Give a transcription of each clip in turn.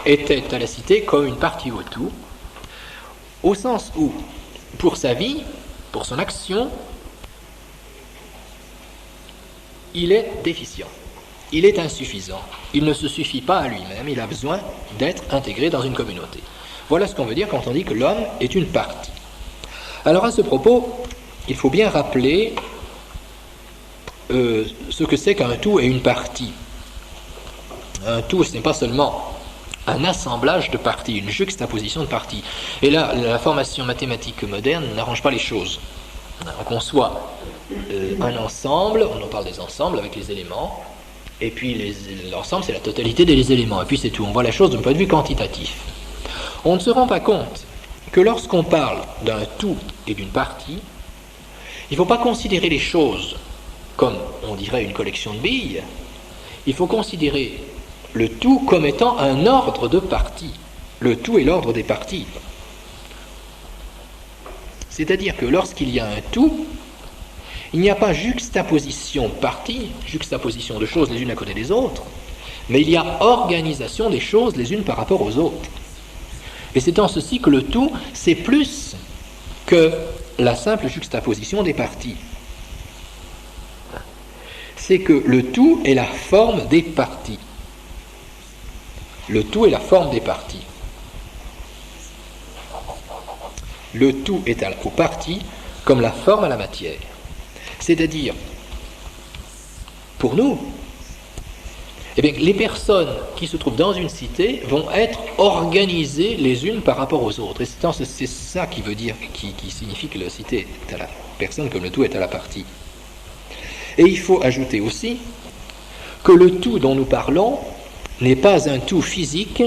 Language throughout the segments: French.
était à la cité comme une partie au tout, au sens où, pour sa vie, pour son action, il est déficient, il est insuffisant, il ne se suffit pas à lui-même, il a besoin d'être intégré dans une communauté. Voilà ce qu'on veut dire quand on dit que l'homme est une partie. Alors à ce propos, il faut bien rappeler ce que c'est qu'un tout et une partie. Un tout, ce n'est pas seulement un assemblage de parties, une juxtaposition de parties. Et là, la formation mathématique moderne n'arrange pas les choses. On conçoit un ensemble, on en parle des ensembles avec les éléments, et puis l'ensemble c'est la totalité des éléments, et puis c'est tout. On voit la chose d'un point de vue quantitatif. On ne se rend pas compte que lorsqu'on parle d'un tout et d'une partie, il ne faut pas considérer les choses comme, on dirait, une collection de billes. Il faut considérer le tout comme étant un ordre de parties. Le tout est l'ordre des parties. C'est-à-dire que lorsqu'il y a un tout, il n'y a pas juxtaposition de parties, juxtaposition de choses les unes à côté des autres, mais il y a organisation des choses les unes par rapport aux autres. Et c'est en ceci que le tout, c'est plus que la simple juxtaposition des parties. C'est que le tout est la forme des parties. Le tout est la forme des parties. Le tout est aux parties comme la forme à la matière. C'est-à-dire, pour nous, eh bien, les personnes qui se trouvent dans une cité vont être organisées les unes par rapport aux autres. Et c'est ça qui veut dire, qui signifie que la cité est à la personne comme le tout est à la partie. Et il faut ajouter aussi que le tout dont nous parlons n'est pas un tout physique,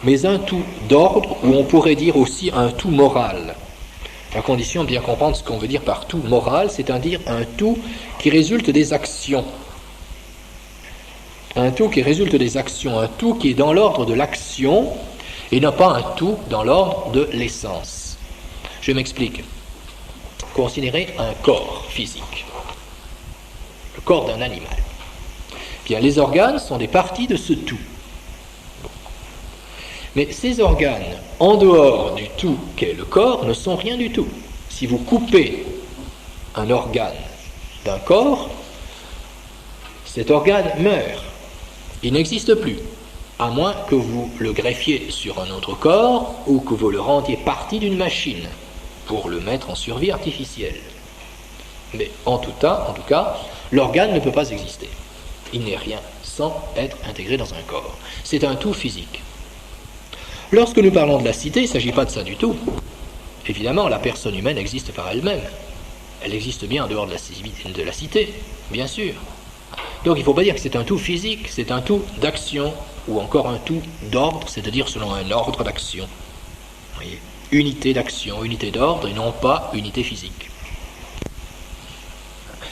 mais un tout d'ordre, ou on pourrait dire aussi un tout moral. À condition de bien comprendre ce qu'on veut dire par tout moral, c'est-à-dire un tout qui résulte des actions. Un tout qui résulte des actions, un tout qui est dans l'ordre de l'action et non pas un tout dans l'ordre de l'essence. Je m'explique. Considérez un corps physique, le corps d'un animal. Bien, les organes sont des parties de ce tout. Mais ces organes, en dehors du tout qu'est le corps, ne sont rien du tout. Si vous coupez un organe d'un corps, cet organe meurt. Il n'existe plus, à moins que vous le greffiez sur un autre corps ou que vous le rendiez partie d'une machine pour le mettre en survie artificielle. Mais en tout cas, l'organe ne peut pas exister. Il n'est rien sans être intégré dans un corps. C'est un tout physique. Lorsque nous parlons de la cité, il ne s'agit pas de ça du tout. Évidemment, la personne humaine existe par elle-même. Elle existe bien en dehors de la cité, bien sûr. Donc il ne faut pas dire que c'est un tout physique, c'est un tout d'action, ou encore un tout d'ordre, c'est-à-dire selon un ordre d'action. Vous voyez, unité d'action, unité d'ordre, et non pas unité physique.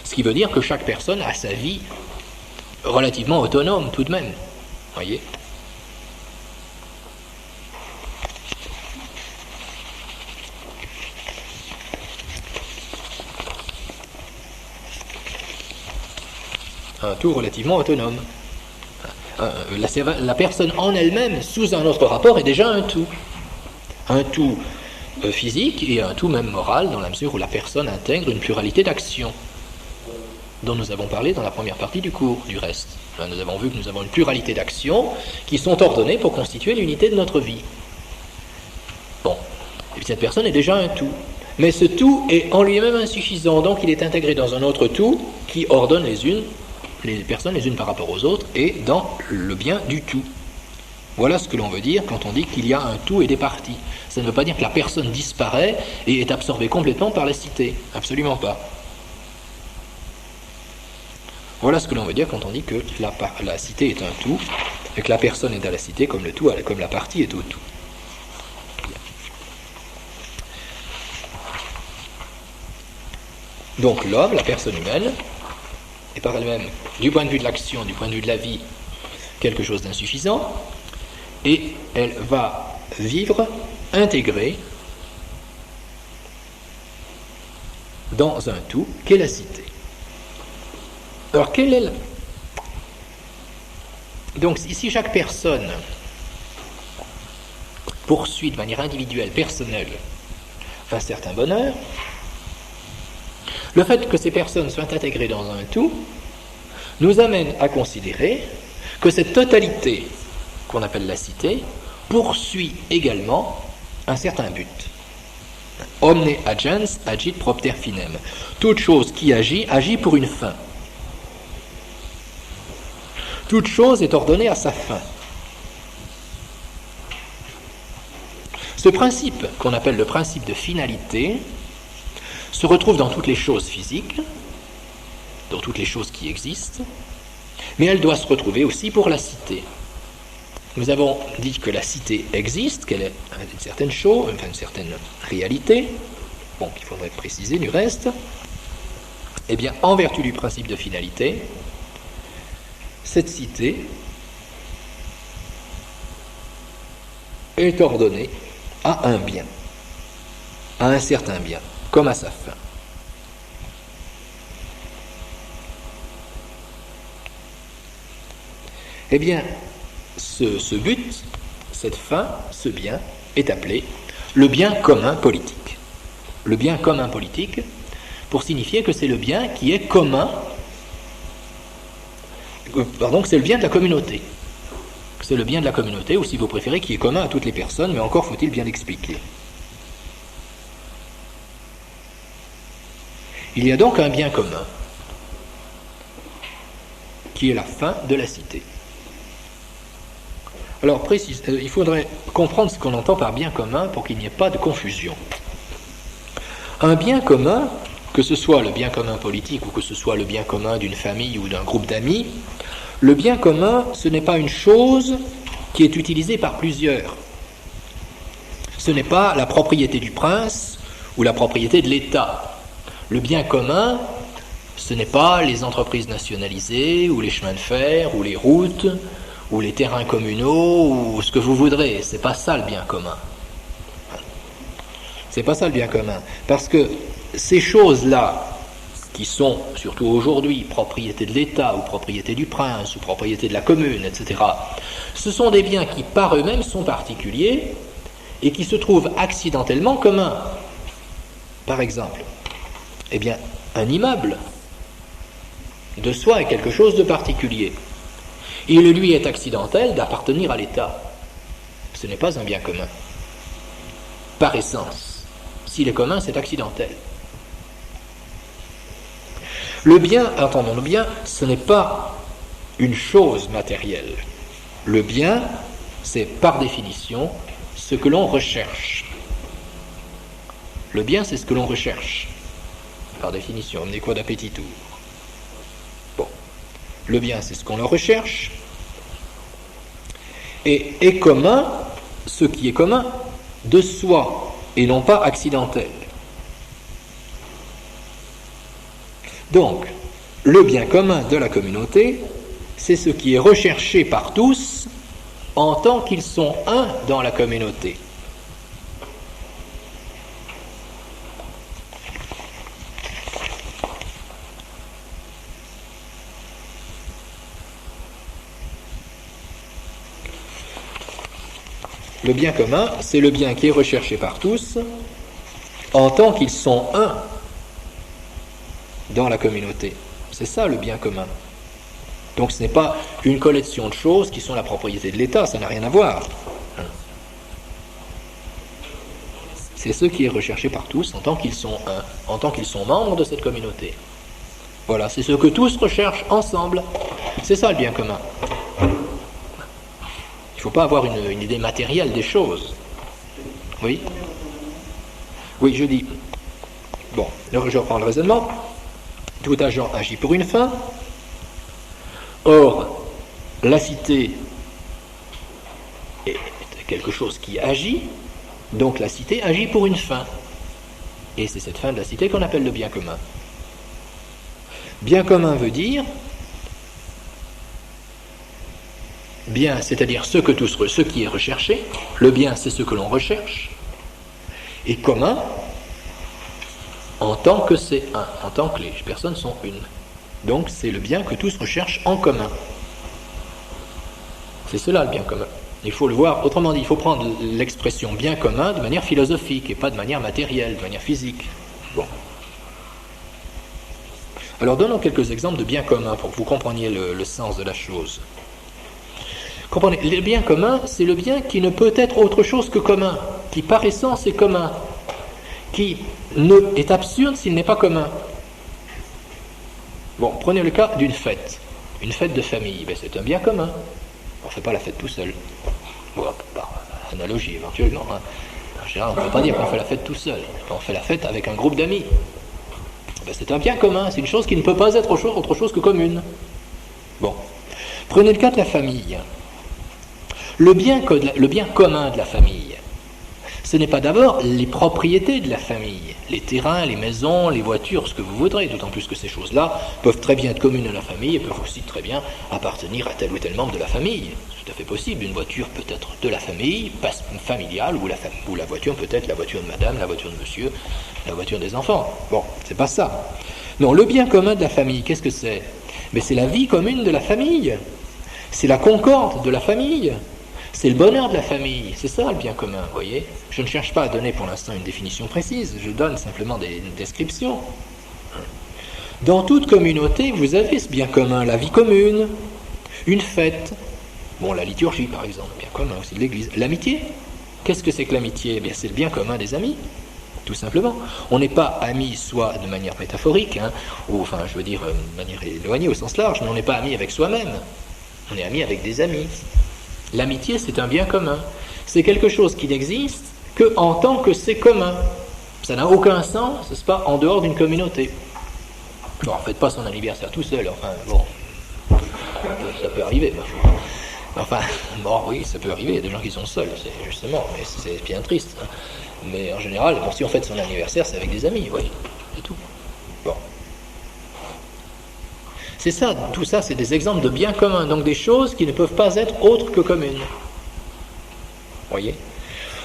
Ce qui veut dire que chaque personne a sa vie relativement autonome tout de même. Vous voyez ? Un tout relativement autonome. La personne en elle-même, sous un autre rapport, est déjà un tout. Un tout physique et un tout même moral, dans la mesure où la personne intègre une pluralité d'actions, dont nous avons parlé dans la première partie du cours, du reste. Nous avons vu que nous avons une pluralité d'actions qui sont ordonnées pour constituer l'unité de notre vie. Bon, et puis cette personne est déjà un tout. Mais ce tout est en lui-même insuffisant, donc il est intégré dans un autre tout qui ordonne les personnes les unes par rapport aux autres et dans le bien du tout. Voilà ce que l'on veut dire quand on dit qu'il y a un tout et des parties. Ça ne veut pas dire que la personne disparaît et est absorbée complètement par la cité. Absolument pas. Voilà ce que l'on veut dire quand on dit que la cité est un tout et que la personne est à la cité comme le tout, comme la partie est au tout. Donc l'homme, la personne humaine, est par elle-même, du point de vue de l'action, du point de vue de la vie, quelque chose d'insuffisant, et elle va vivre intégrée dans un tout qu'est la cité. Alors, quelle est donc, si chaque personne poursuit de manière individuelle, personnelle, un certain bonheur, le fait que ces personnes soient intégrées dans un tout nous amène à considérer que cette totalité qu'on appelle la cité poursuit également un certain but. Omne agens agit propter finem. Toute chose qui agit, agit pour une fin. Toute chose est ordonnée à sa fin. Ce principe, qu'on appelle le principe de finalité, se retrouve dans toutes les choses physiques, dans toutes les choses qui existent, mais elle doit se retrouver aussi pour la cité. Nous avons dit que la cité existe, qu'elle est une certaine chose, enfin une certaine réalité, bon, qu'il faudrait préciser du reste. Eh bien, en vertu du principe de finalité, cette cité est ordonnée à un bien, à un certain bien, comme à sa fin. Eh bien, ce but, cette fin, ce bien, est appelé le bien commun politique. Le bien commun politique, pour signifier que c'est le bien qui est commun, pardon, que c'est le bien de la communauté. C'est le bien de la communauté, ou si vous préférez, qui est commun à toutes les personnes, mais encore faut-il bien l'expliquer. Il y a donc un bien commun, qui est la fin de la cité. Alors, il faudrait comprendre ce qu'on entend par bien commun pour qu'il n'y ait pas de confusion. Un bien commun, que ce soit le bien commun politique ou que ce soit le bien commun d'une famille ou d'un groupe d'amis, le bien commun, ce n'est pas une chose qui est utilisée par plusieurs. Ce n'est pas la propriété du prince ou la propriété de l'État. Le bien commun, ce n'est pas les entreprises nationalisées ou les chemins de fer ou les routes ou les terrains communaux, ou ce que vous voudrez. C'est pas ça le bien commun. C'est pas ça le bien commun. Parce que ces choses-là, qui sont, surtout aujourd'hui, propriété de l'État, ou propriété du prince, ou propriété de la commune, etc., ce sont des biens qui, par eux-mêmes, sont particuliers, et qui se trouvent accidentellement communs. Par exemple, eh bien, un immeuble, de soi, est quelque chose de particulier. Il lui est accidentel d'appartenir à l'État. Ce n'est pas un bien commun. Par essence. S'il est commun, c'est accidentel. Le bien, entendons-nous bien, ce n'est pas une chose matérielle. Le bien, c'est par définition ce que l'on recherche. Le bien, c'est ce que l'on recherche. Par définition, omne quod appetitur. Bon. Le bien, c'est ce qu'on le recherche. Et est commun, ce qui est commun, de soi, et non pas accidentel. Donc, le bien commun de la communauté, c'est ce qui est recherché par tous en tant qu'ils sont un dans la communauté. Le bien commun, c'est le bien qui est recherché par tous en tant qu'ils sont un dans la communauté. C'est ça le bien commun. Donc ce n'est pas une collection de choses qui sont la propriété de l'État, ça n'a rien à voir. C'est ce qui est recherché par tous en tant qu'ils sont un, en tant qu'ils sont membres de cette communauté. Voilà, c'est ce que tous recherchent ensemble. C'est ça le bien commun. Il ne faut pas avoir une idée matérielle des choses. Oui ? Oui, je dis. Bon, je reprends le raisonnement. Tout agent agit pour une fin. Or, la cité est quelque chose qui agit, donc la cité agit pour une fin. Et c'est cette fin de la cité qu'on appelle le bien commun. Bien commun veut dire bien, c'est-à-dire ce qui est recherché. Le bien, c'est ce que l'on recherche. Et commun, en tant que c'est un, en tant que les personnes sont une. Donc c'est le bien que tous recherchent en commun. C'est cela le bien commun. Il faut le voir, autrement dit, il faut prendre l'expression bien commun de manière philosophique et pas de manière matérielle, de manière physique. Bon. Alors donnons quelques exemples de bien commun pour que vous compreniez le sens de la chose. Comprenez, le bien commun, c'est le bien qui ne peut être autre chose que commun, qui par essence est commun, qui est absurde s'il n'est pas commun. Bon, prenez le cas d'une fête, une fête de famille, ben, c'est un bien commun. On ne fait pas la fête tout seul. Bon, par analogie éventuellement. Hein. En général, on ne peut pas dire qu'on fait la fête tout seul. On fait la fête avec un groupe d'amis. Ben, c'est un bien commun, c'est une chose qui ne peut pas être autre chose que commune. Bon, prenez le cas de la famille. Le bien commun de la famille, ce n'est pas d'abord les propriétés de la famille, les terrains, les maisons, les voitures, ce que vous voudrez, d'autant plus que ces choses-là peuvent très bien être communes à la famille et peuvent aussi très bien appartenir à tel ou tel membre de la famille. C'est tout à fait possible, une voiture peut être de la famille, familiale, ou la voiture peut être la voiture de madame, la voiture de monsieur, la voiture des enfants. Bon, c'est pas ça. Non, le bien commun de la famille, qu'est-ce que c'est? Mais c'est la vie commune de la famille, c'est la concorde de la famille. C'est le bonheur de la famille, c'est ça le bien commun, vous voyez. Je ne cherche pas à donner pour l'instant une définition précise, je donne simplement des descriptions. Dans toute communauté, vous avez ce bien commun, la vie commune, une fête, bon, la liturgie par exemple, bien commun aussi de l'Église. L'amitié, qu'est-ce que c'est que l'amitié? Eh bien, c'est le bien commun des amis, tout simplement. On n'est pas amis soit de manière métaphorique, hein, ou enfin je veux dire de manière éloignée au sens large, mais on n'est pas amis avec soi-même, on est amis avec des amis. L'amitié, c'est un bien commun. C'est quelque chose qui n'existe qu'en tant que c'est commun. Ça n'a aucun sens, n'est-ce pas, en dehors d'une communauté. Bon, faites pas son anniversaire tout seul, enfin, bon, ça peut arriver. Enfin, bon, oui, ça peut arriver, il y a des gens qui sont seuls, c'est justement, mais c'est bien triste. Hein. Mais en général, bon, si on fête son anniversaire, c'est avec des amis, oui, c'est tout. Bon. C'est ça, tout ça, c'est des exemples de biens communs, donc des choses qui ne peuvent pas être autres que communes. Voyez ?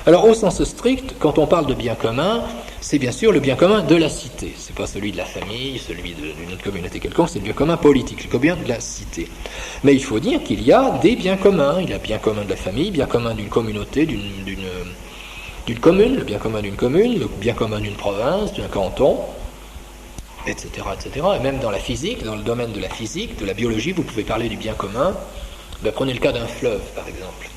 Alors, au sens strict, quand on parle de bien commun, c'est bien sûr le bien commun de la cité. C'est pas celui de la famille, celui d'une autre communauté quelconque, c'est le bien commun politique, le bien de la cité. Mais il faut dire qu'il y a des biens communs. Il y a bien commun de la famille, bien commun d'une communauté, d'une commune, le bien commun d'une commune, le bien commun d'une province, d'un canton, etc., etc. Et même dans la physique, dans le domaine de la physique, de la biologie, vous pouvez parler du bien commun. Ben, prenez le cas d'un fleuve, par exemple.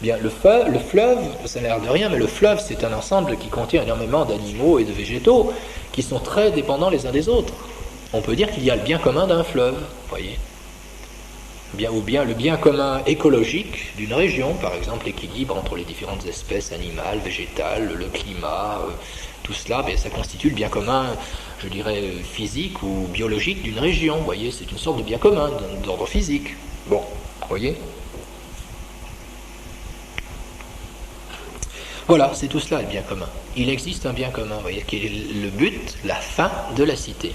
Bien, le fleuve, ça n'a l'air de rien, mais le fleuve, c'est un ensemble qui contient énormément d'animaux et de végétaux qui sont très dépendants les uns des autres. On peut dire qu'il y a le bien commun d'un fleuve, voyez. Ou bien le bien commun écologique d'une région, par exemple l'équilibre entre les différentes espèces animales, végétales, le climat, tout cela, ben, ça constitue le bien commun, je dirais, physique ou biologique d'une région, vous voyez, c'est une sorte de bien commun d'ordre physique. Bon, vous voyez. Voilà, c'est tout cela le bien commun. Il existe un bien commun, vous voyez, qui est le but, la fin de la cité.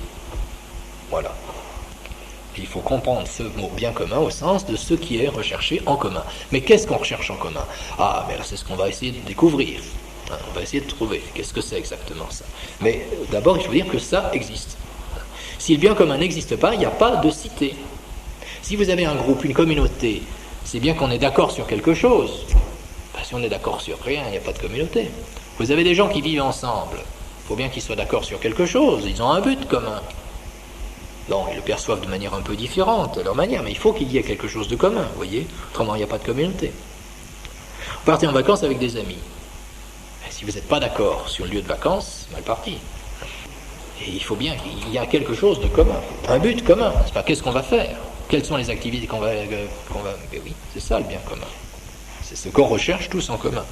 Voilà. Il faut comprendre ce mot bien commun au sens de ce qui est recherché en commun. Mais qu'est-ce qu'on recherche en commun? Ah, mais là, c'est ce qu'on va essayer de découvrir. On va essayer de trouver. Qu'est-ce que c'est exactement ça? Mais d'abord, il faut dire que ça existe. Si le bien commun n'existe pas, il n'y a pas de cité. Si vous avez un groupe, une communauté, c'est bien qu'on est d'accord sur quelque chose. Si on est d'accord sur rien, il n'y a pas de communauté. Vous avez des gens qui vivent ensemble. Il faut bien qu'ils soient d'accord sur quelque chose. Ils ont un but commun. Non, ils le perçoivent de manière un peu différente, à leur manière, mais il faut qu'il y ait quelque chose de commun, vous voyez. Autrement, il n'y a pas de communauté. Vous partez en vacances avec des amis. Et si vous n'êtes pas d'accord sur le lieu de vacances, c'est mal parti. Et il faut bien qu'il y ait quelque chose de commun. Un but commun. C'est pas qu'est-ce qu'on va faire? Quelles sont les activités qu'on va... Mais oui, c'est ça le bien commun. C'est ce qu'on recherche tous en commun.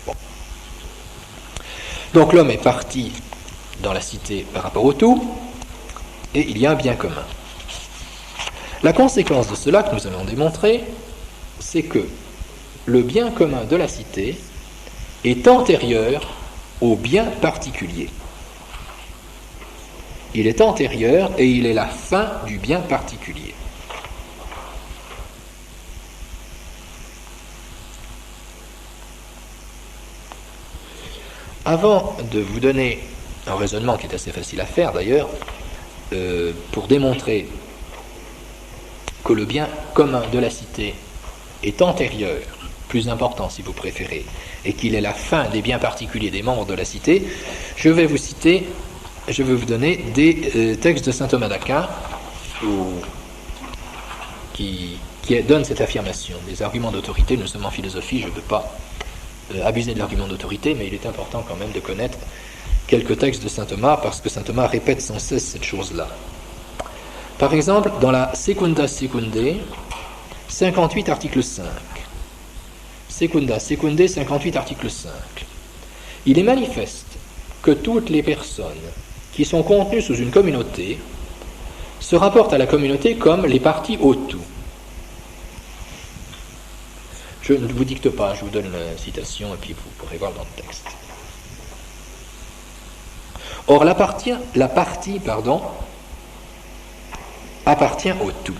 Bon. Donc l'homme est parti dans la cité par rapport au tout, et il y a un bien commun. La conséquence de cela que nous allons démontrer, c'est que le bien commun de la cité est antérieur au bien particulier. Il est antérieur et il est la fin du bien particulier. Avant de vous donner un raisonnement qui est assez facile à faire d'ailleurs, pour démontrer que le bien commun de la cité est antérieur, plus important si vous préférez, et qu'il est la fin des biens particuliers des membres de la cité, je vais vous donner des textes de saint Thomas d'Aquin qui donnent cette affirmation. Des arguments d'autorité, nous sommes en philosophie, je ne veux pas abuser de l'argument d'autorité, mais il est important quand même de connaître quelques textes de saint Thomas, parce que saint Thomas répète sans cesse cette chose-là. Par exemple, dans la Secunda Secundae, 58 article 5. Secunda Secundae, 58 article 5. Il est manifeste que toutes les personnes qui sont contenues sous une communauté se rapportent à la communauté comme les parties au tout. Je ne vous dicte pas, je vous donne la citation et puis vous pourrez voir dans le texte. Or, la partie appartient au tout.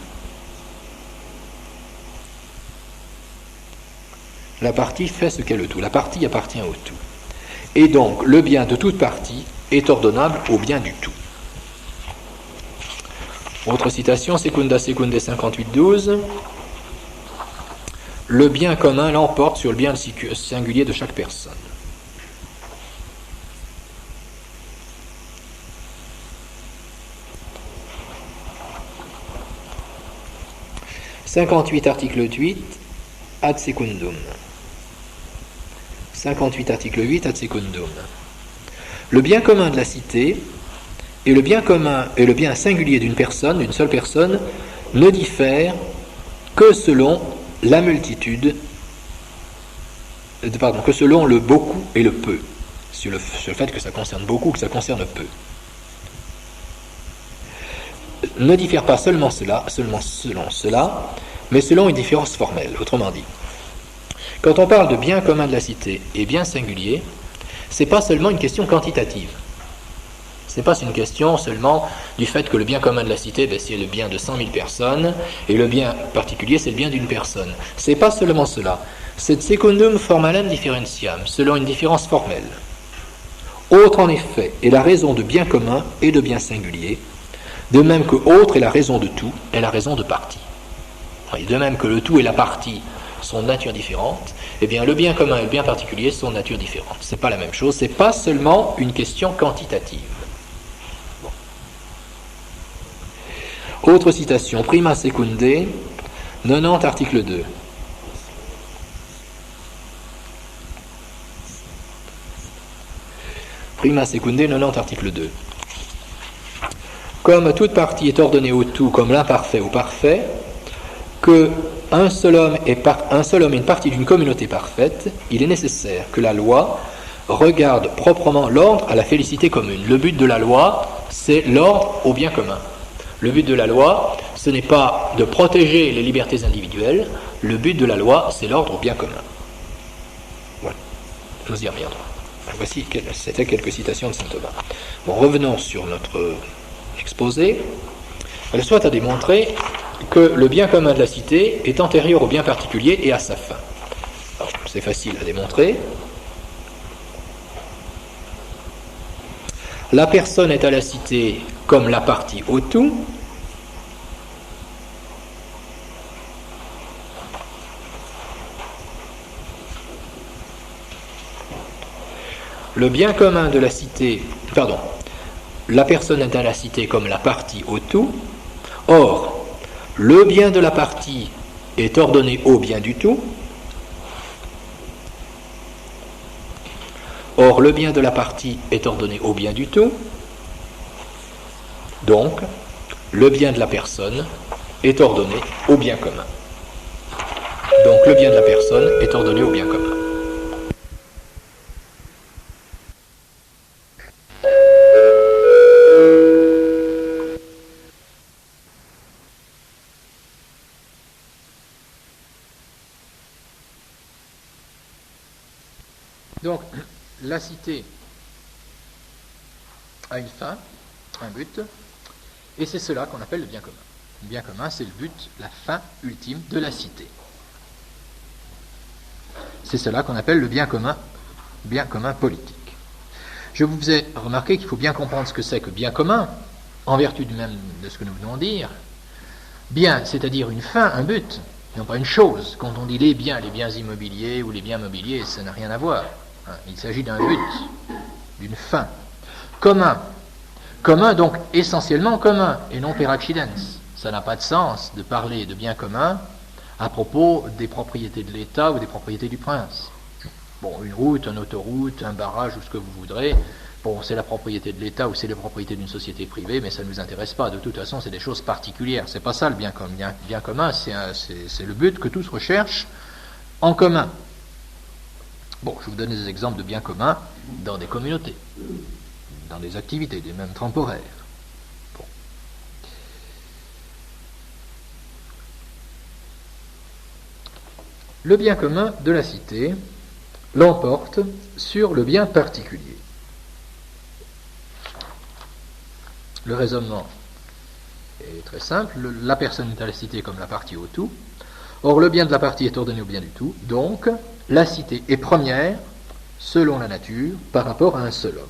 La partie fait ce qu'est le tout. La partie appartient au tout. Et donc, le bien de toute partie est ordonnable au bien du tout. Autre citation, Secunda Secundae 58.12. Le bien commun l'emporte sur le bien singulier de chaque personne. « 58 article 8 ad secundum. 58 article 8 ad secundum. Le bien commun de la cité et le bien commun et le bien singulier d'une seule personne, ne diffèrent que selon la multitude, que selon le beaucoup et le peu, sur le fait que ça concerne beaucoup, que ça concerne peu. Ne diffère pas seulement selon cela, mais selon une différence formelle. Autrement dit, quand on parle de bien commun de la cité et bien singulier, c'est pas seulement une question quantitative. C'est pas une question seulement du fait que le bien commun de la cité, c'est le bien de 100 000 personnes, et le bien particulier, c'est le bien d'une personne. C'est pas seulement cela. C'est secundum formalem differentiam, selon une différence formelle. Autre, en effet, est la raison de bien commun et de bien singulier, de même que autre est la raison de tout et la raison de partie. Et de même que le tout et la partie sont de nature différente, eh bien le bien commun et le bien particulier sont de nature différente. C'est pas la même chose, c'est pas seulement une question quantitative. Autre citation, Prima Secundae, 90 article 2. Prima Secundae, 90 article 2. Comme toute partie est ordonnée au tout comme l'imparfait au parfait, que un seul homme est une partie d'une communauté parfaite, il est nécessaire que la loi regarde proprement l'ordre à la félicité commune. Le but de la loi, c'est l'ordre au bien commun. Le but de la loi, ce n'est pas de protéger les libertés individuelles, le but de la loi, c'est l'ordre au bien commun. Voilà, nous y reviendrons. Voici, c'était quelques citations de saint Thomas. Bon, revenons sur notre exposé. Elle soit à démontrer que le bien commun de la cité est antérieur au bien particulier et à sa fin. Alors, c'est facile à démontrer. La personne est à la cité comme la partie au tout. Le bien commun de la cité, la personne est à la cité comme la partie au tout. Or, le bien de la partie est ordonné au bien du tout. Or, le bien de la partie est ordonné au bien du tout. Donc, le bien de la personne est ordonné au bien commun. Donc, le bien de la personne est ordonné au bien commun. Donc, la cité a une fin, un but, et c'est cela qu'on appelle le bien commun. Le bien commun, c'est le but, la fin ultime de la cité. C'est cela qu'on appelle le bien commun politique. Je vous ai remarqué qu'il faut bien comprendre ce que c'est que bien commun, en vertu même de ce que nous venons de dire. Bien, c'est-à-dire une fin, un but, non pas une chose. Quand on dit les biens immobiliers ou les biens mobiliers, ça n'a rien à voir. Il s'agit d'un but, d'une fin. Commun. Commun, donc essentiellement commun, et non per accidens. Ça n'a pas de sens de parler de biens communs à propos des propriétés de l'État ou des propriétés du prince. Bon, une route, une autoroute, un barrage, ou ce que vous voudrez, bon, c'est la propriété de l'État ou c'est la propriété d'une société privée, mais ça ne nous intéresse pas. De toute façon, c'est des choses particulières. C'est pas ça le bien commun. Bien commun, c'est le but que tous recherchent en commun. Bon, je vous donne des exemples de biens communs dans des communautés, dans des activités, des mêmes temporaires. Bon. Le bien commun de la cité l'emporte sur le bien particulier. Le raisonnement est très simple. La personne est à la cité comme la partie au tout. Or, le bien de la partie est ordonné au bien du tout. Donc, la cité est première, selon la nature, par rapport à un seul homme.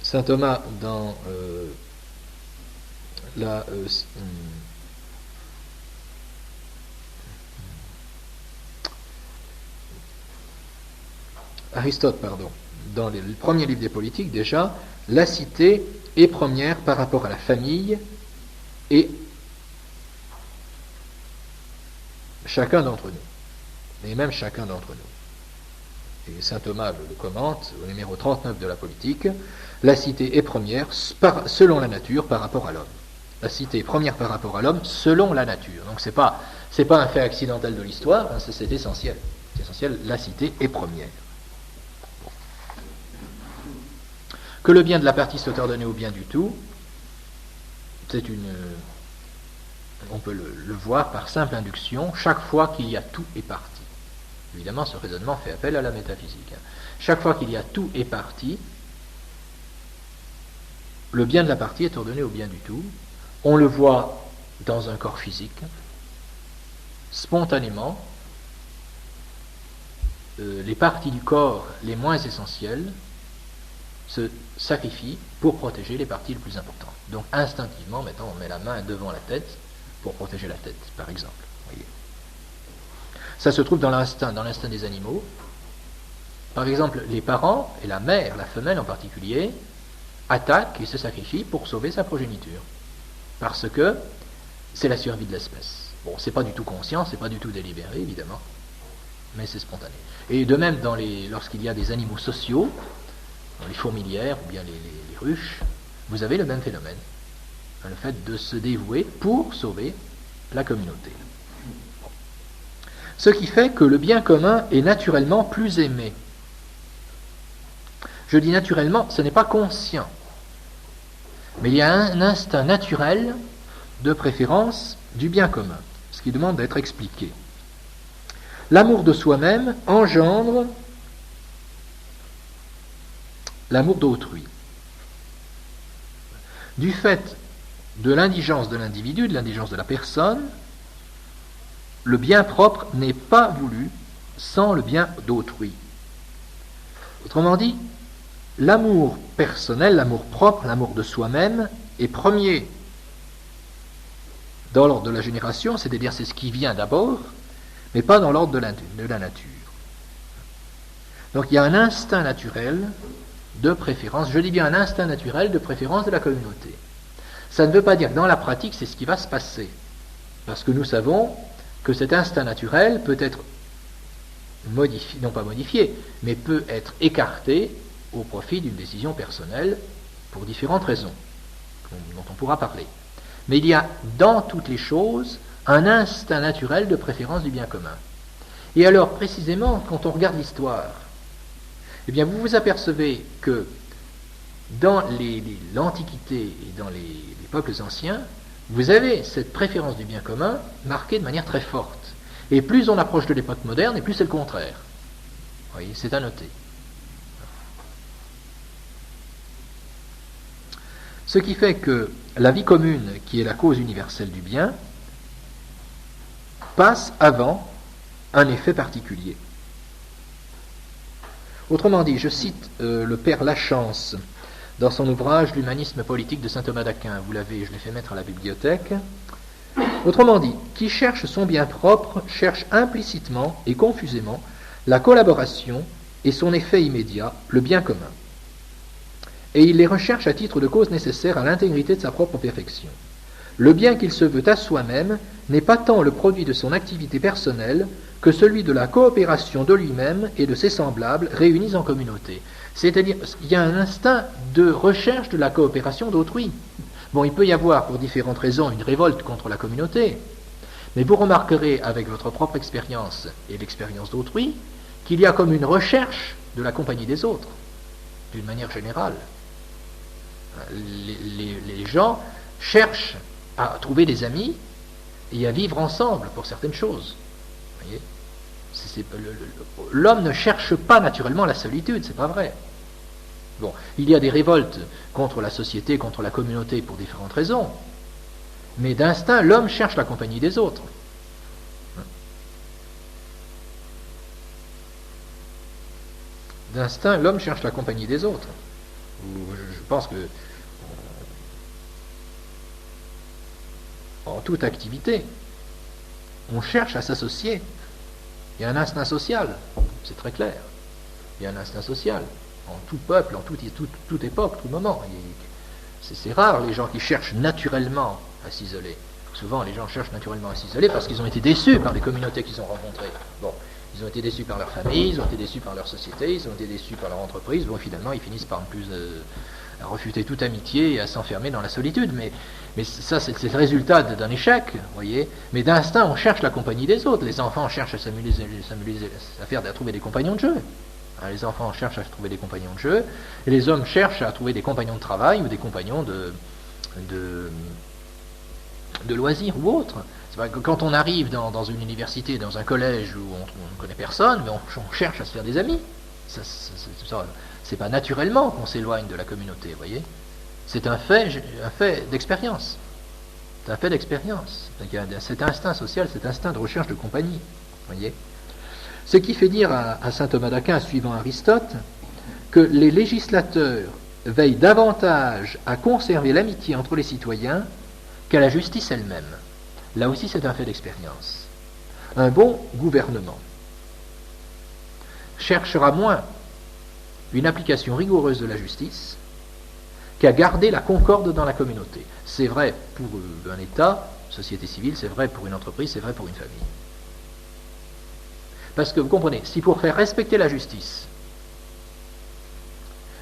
Saint Thomas, dans Aristote, dans le premier livre des Politiques, déjà, la cité est première par rapport à la famille et chacun d'entre nous, et même chacun d'entre nous. Et saint Thomas le commente au numéro 39 de la Politique, la cité est première selon la nature par rapport à l'homme. La cité est première par rapport à l'homme selon la nature. Donc c'est pas un fait accidentel de l'histoire, hein, c'est essentiel. C'est essentiel, la cité est première. Que le bien de la partie soit ordonné au bien du tout, on peut le voir par simple induction, chaque fois qu'il y a tout et partie. Évidemment, ce raisonnement fait appel à la métaphysique. Chaque fois qu'il y a tout et partie, le bien de la partie est ordonné au bien du tout. On le voit dans un corps physique, spontanément. Les parties du corps les moins essentielles se sacrifient pour protéger les parties les plus importantes. Donc instinctivement, maintenant on met la main devant la tête pour protéger la tête, par exemple. Voyez. Ça se trouve dans l'instinct des animaux. Par exemple, les parents, et la mère, la femelle en particulier, attaquent et se sacrifient pour sauver sa progéniture. Parce que c'est la survie de l'espèce. Bon, c'est pas du tout conscient, c'est pas du tout délibéré, évidemment, mais c'est spontané. Et de même, lorsqu'il y a des animaux sociaux, dans les fourmilières ou bien les ruches, vous avez le même phénomène. Le fait de se dévouer pour sauver la communauté. Ce qui fait que le bien commun est naturellement plus aimé. Je dis naturellement, ce n'est pas conscient. Mais il y a un instinct naturel de préférence du bien commun, ce qui demande d'être expliqué. L'amour de soi-même engendre l'amour d'autrui. Du fait de l'indigence de l'individu, de l'indigence de la personne, le bien propre n'est pas voulu sans le bien d'autrui. Autrement dit, l'amour personnel, l'amour propre, l'amour de soi-même est premier dans l'ordre de la génération, c'est-à-dire c'est ce qui vient d'abord, mais pas dans l'ordre de la nature. Donc il y a un instinct naturel de préférence, je dis bien un instinct naturel de préférence de la communauté. Ça ne veut pas dire que dans la pratique c'est ce qui va se passer, parce que nous savons que cet instinct naturel peut être modifié, non pas modifié, mais peut être écarté au profit d'une décision personnelle pour différentes raisons dont on pourra parler. Mais il y a dans toutes les choses un instinct naturel de préférence du bien commun. Et alors précisément quand on regarde l'histoire, eh bien vous vous apercevez que dans l'Antiquité et dans les peuples anciens, vous avez cette préférence du bien commun marquée de manière très forte. Et plus on approche de l'époque moderne, et plus c'est le contraire. Vous voyez, c'est à noter. Ce qui fait que la vie commune, qui est la cause universelle du bien, passe avant un effet particulier. Autrement dit, je cite le père Lachance dans son ouvrage L'humanisme politique de saint Thomas d'Aquin. Je l'ai fait mettre à la bibliothèque. Autrement dit, qui cherche son bien propre cherche implicitement et confusément la collaboration et son effet immédiat, le bien commun. Et il les recherche à titre de cause nécessaire à l'intégrité de sa propre perfection. Le bien qu'il se veut à soi-même n'est pas tant le produit de son activité personnelle que celui de la coopération de lui-même et de ses semblables réunis en communauté. C'est-à-dire, il y a un instinct de recherche de la coopération d'autrui. Bon, il peut y avoir, pour différentes raisons, une révolte contre la communauté, mais vous remarquerez, avec votre propre expérience et l'expérience d'autrui, qu'il y a comme une recherche de la compagnie des autres, d'une manière générale. Les gens cherchent à trouver des amis et à vivre ensemble pour certaines choses. Vous voyez, l'homme ne cherche pas naturellement la solitude, c'est pas vrai. Bon, il y a des révoltes contre la société, contre la communauté pour différentes raisons, mais d'instinct, l'homme cherche la compagnie des autres. D'instinct, l'homme cherche la compagnie des autres. Je pense que en toute activité, on cherche à s'associer. Il y a un instinct social, c'est très clair. Il y a un instinct social, en tout peuple, en toute époque, tout moment. C'est rare les gens qui cherchent naturellement à s'isoler. Souvent, les gens cherchent naturellement à s'isoler parce qu'ils ont été déçus par les communautés qu'ils ont rencontrées. Bon, ils ont été déçus par leur famille, ils ont été déçus par leur société, ils ont été déçus par leur entreprise. Bon, finalement, ils finissent par ne plus à refuter toute amitié et à s'enfermer dans la solitude. Mais ça, c'est le résultat d'un échec, vous voyez. Mais d'instinct, on cherche la compagnie des autres. Les enfants cherchent à trouver des compagnons de jeu. Les enfants cherchent à trouver des compagnons de jeu, et les hommes cherchent à trouver des compagnons de travail ou des compagnons de loisirs ou autres. C'est vrai que quand on arrive dans une université, dans un collège où on ne connaît personne, mais on cherche à se faire des amis. C'est pas naturellement qu'on s'éloigne de la communauté, vous voyez. C'est un fait d'expérience. C'est un fait d'expérience. Il y a cet instinct social, cet instinct de recherche de compagnie, vous voyez. Ce qui fait dire à saint Thomas d'Aquin, suivant Aristote, que les législateurs veillent davantage à conserver l'amitié entre les citoyens qu'à la justice elle-même. Là aussi, c'est un fait d'expérience. Un bon gouvernement cherchera moins une application rigoureuse de la justice qu'à garder la concorde dans la communauté. C'est vrai pour un État, une société civile, c'est vrai pour une entreprise, c'est vrai pour une famille. Parce que vous comprenez, si pour faire respecter la justice,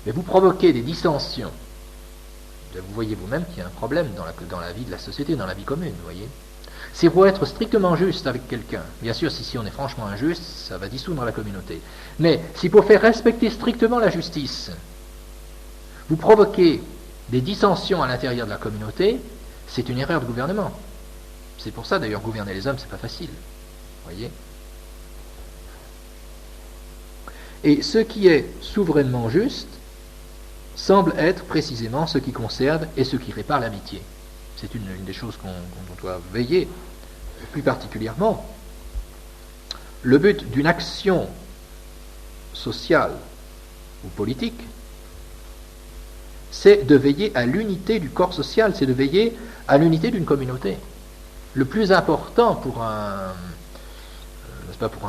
mais vous provoquez des dissensions, vous voyez vous-même qu'il y a un problème dans la vie de la société, dans la vie commune, vous voyez. C'est pour être strictement juste avec quelqu'un. Bien sûr, si on est franchement injuste, ça va dissoudre la communauté. Mais si pour faire respecter strictement la justice, vous provoquez des dissensions à l'intérieur de la communauté, c'est une erreur de gouvernement. C'est pour ça d'ailleurs gouverner les hommes, c'est pas facile. Vous voyez. Et ce qui est souverainement juste semble être précisément ce qui conserve et ce qui répare l'amitié. C'est une des choses dont on doit veiller plus particulièrement. Le but d'une action sociale ou politique, c'est de veiller à l'unité du corps social, c'est de veiller à l'unité d'une communauté. Le plus important pour un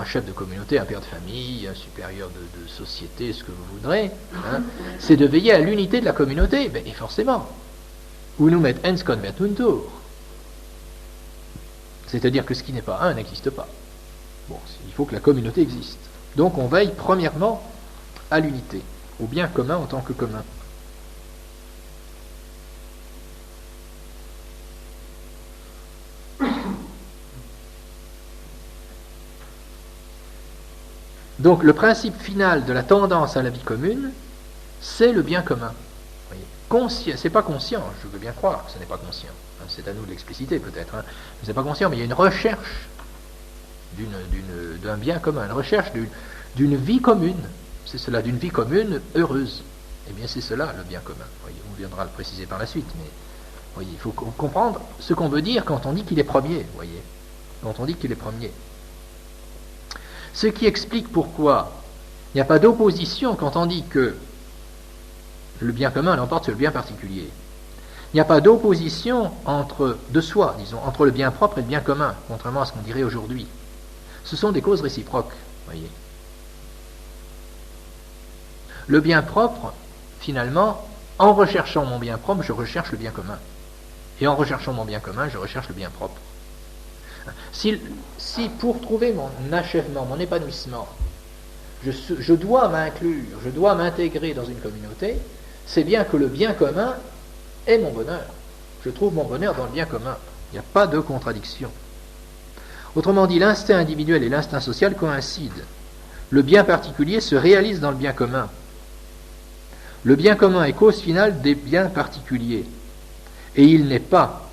chef de communauté, un père de famille, un supérieur de société, ce que vous voudrez, c'est de veiller à l'unité de la communauté. Et forcément, unum et ens convertuntur. C'est-à-dire que ce qui n'est pas un n'existe pas. Bon, il faut que la communauté existe. Donc on veille premièrement à l'unité, au bien commun en tant que commun. Donc le principe final de la tendance à la vie commune, c'est le bien commun. Conscient, c'est pas conscient, je veux bien croire que ce n'est pas conscient. C'est à nous de l'expliciter peut-être. C'est pas conscient, mais il y a une recherche d'un bien commun, une recherche d'une vie commune. C'est cela, d'une vie commune heureuse. Eh bien c'est cela le bien commun. Voyez, on viendra le préciser par la suite, mais voyez, il faut comprendre ce qu'on veut dire quand on dit qu'il est premier. Voyez, quand on dit qu'il est premier. Ce qui explique pourquoi il n'y a pas d'opposition quand on dit que le bien commun l'emporte sur le bien particulier. Il n'y a pas d'opposition de soi, disons, entre le bien propre et le bien commun, contrairement à ce qu'on dirait aujourd'hui. Ce sont des causes réciproques, voyez. Le bien propre, finalement, en recherchant mon bien propre, je recherche le bien commun. Et en recherchant mon bien commun, je recherche le bien propre. Si pour trouver mon achèvement, mon épanouissement, je dois m'inclure, je dois m'intégrer dans une communauté, c'est bien que le bien commun est mon bonheur. Je trouve mon bonheur dans le bien commun. Il n'y a pas de contradiction. Autrement dit, l'instinct individuel et l'instinct social coïncident. Le bien particulier se réalise dans le bien commun. Le bien commun est cause finale des biens particuliers. Et il n'est pas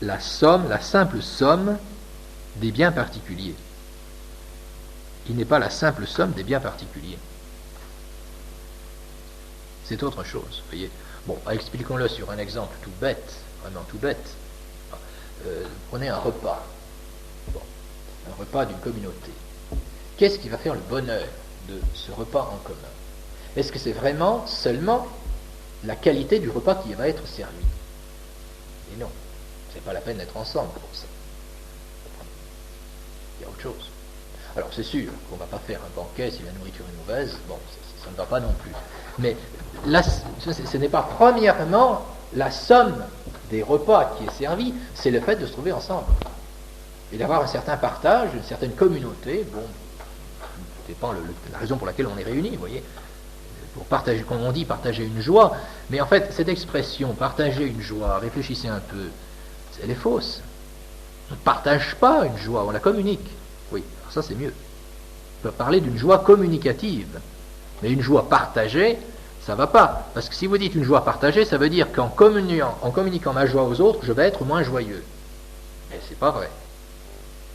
la simple somme des biens particuliers. Il n'est pas la simple somme des biens particuliers. C'est autre chose, voyez. Bon, expliquons-le sur un exemple tout bête, vraiment tout bête. Prenez un repas. Bon, un repas d'une communauté. Qu'est-ce qui va faire le bonheur de ce repas en commun? Est-ce que c'est vraiment seulement la qualité du repas qui va être servi? Et non, c'est pas la peine d'être ensemble pour ça. Il y a autre chose. Alors c'est sûr qu'on ne va pas faire un banquet si la nourriture est mauvaise, bon, ça ne va pas non plus. Mais là, ce n'est pas premièrement la somme des repas qui est servie, c'est le fait de se trouver ensemble. Et d'avoir un certain partage, une certaine communauté, bon, c'est pas la raison pour laquelle on est réunis, vous voyez. Pour partager, comme on dit, partager une joie, mais en fait, cette expression, partager une joie, réfléchissez un peu, elle est fausse. On ne partage pas une joie, on la communique. Oui, alors ça c'est mieux. On peut parler d'une joie communicative, mais une joie partagée, ça ne va pas. Parce que si vous dites une joie partagée, ça veut dire qu'en communiquant ma joie aux autres, je vais être moins joyeux. Mais c'est pas vrai.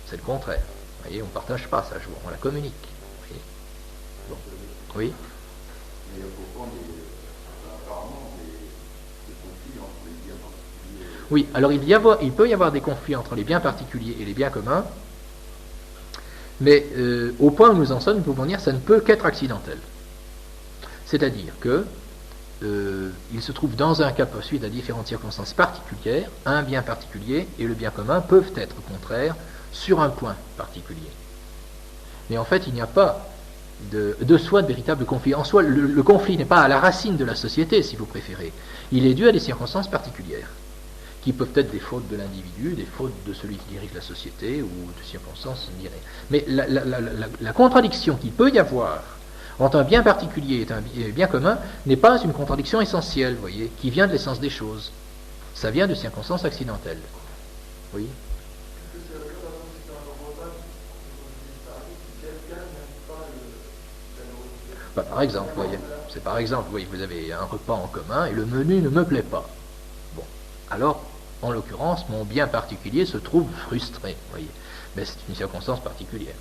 C'est le contraire. Vous voyez, on ne partage pas sa joie, on la communique. Vous voyez. Bon. Oui. Oui, alors il peut y avoir des conflits entre les biens particuliers et les biens communs, mais au point où nous en sommes, nous pouvons dire que ça ne peut qu'être accidentel. C'est-à-dire que il se trouve dans un cas suite à différentes circonstances particulières, un bien particulier et le bien commun peuvent être contraires sur un point particulier. Mais en fait, il n'y a pas de soi de véritable conflit. En soi, le conflit n'est pas à la racine de la société, si vous préférez. Il est dû à des circonstances particulières, qui peuvent être des fautes de l'individu, des fautes de celui qui dirige la société, ou de circonstances, on dirait. Mais la contradiction qu'il peut y avoir entre un bien particulier et un bien commun n'est pas une contradiction essentielle, vous voyez, qui vient de l'essence des choses. Ça vient de circonstances accidentelles. Oui. Bah, par exemple, vous voyez, vous avez un repas en commun et le menu ne me plaît pas. Bon, alors, en l'occurrence, mon bien particulier se trouve frustré, vous voyez. Mais c'est une circonstance particulière.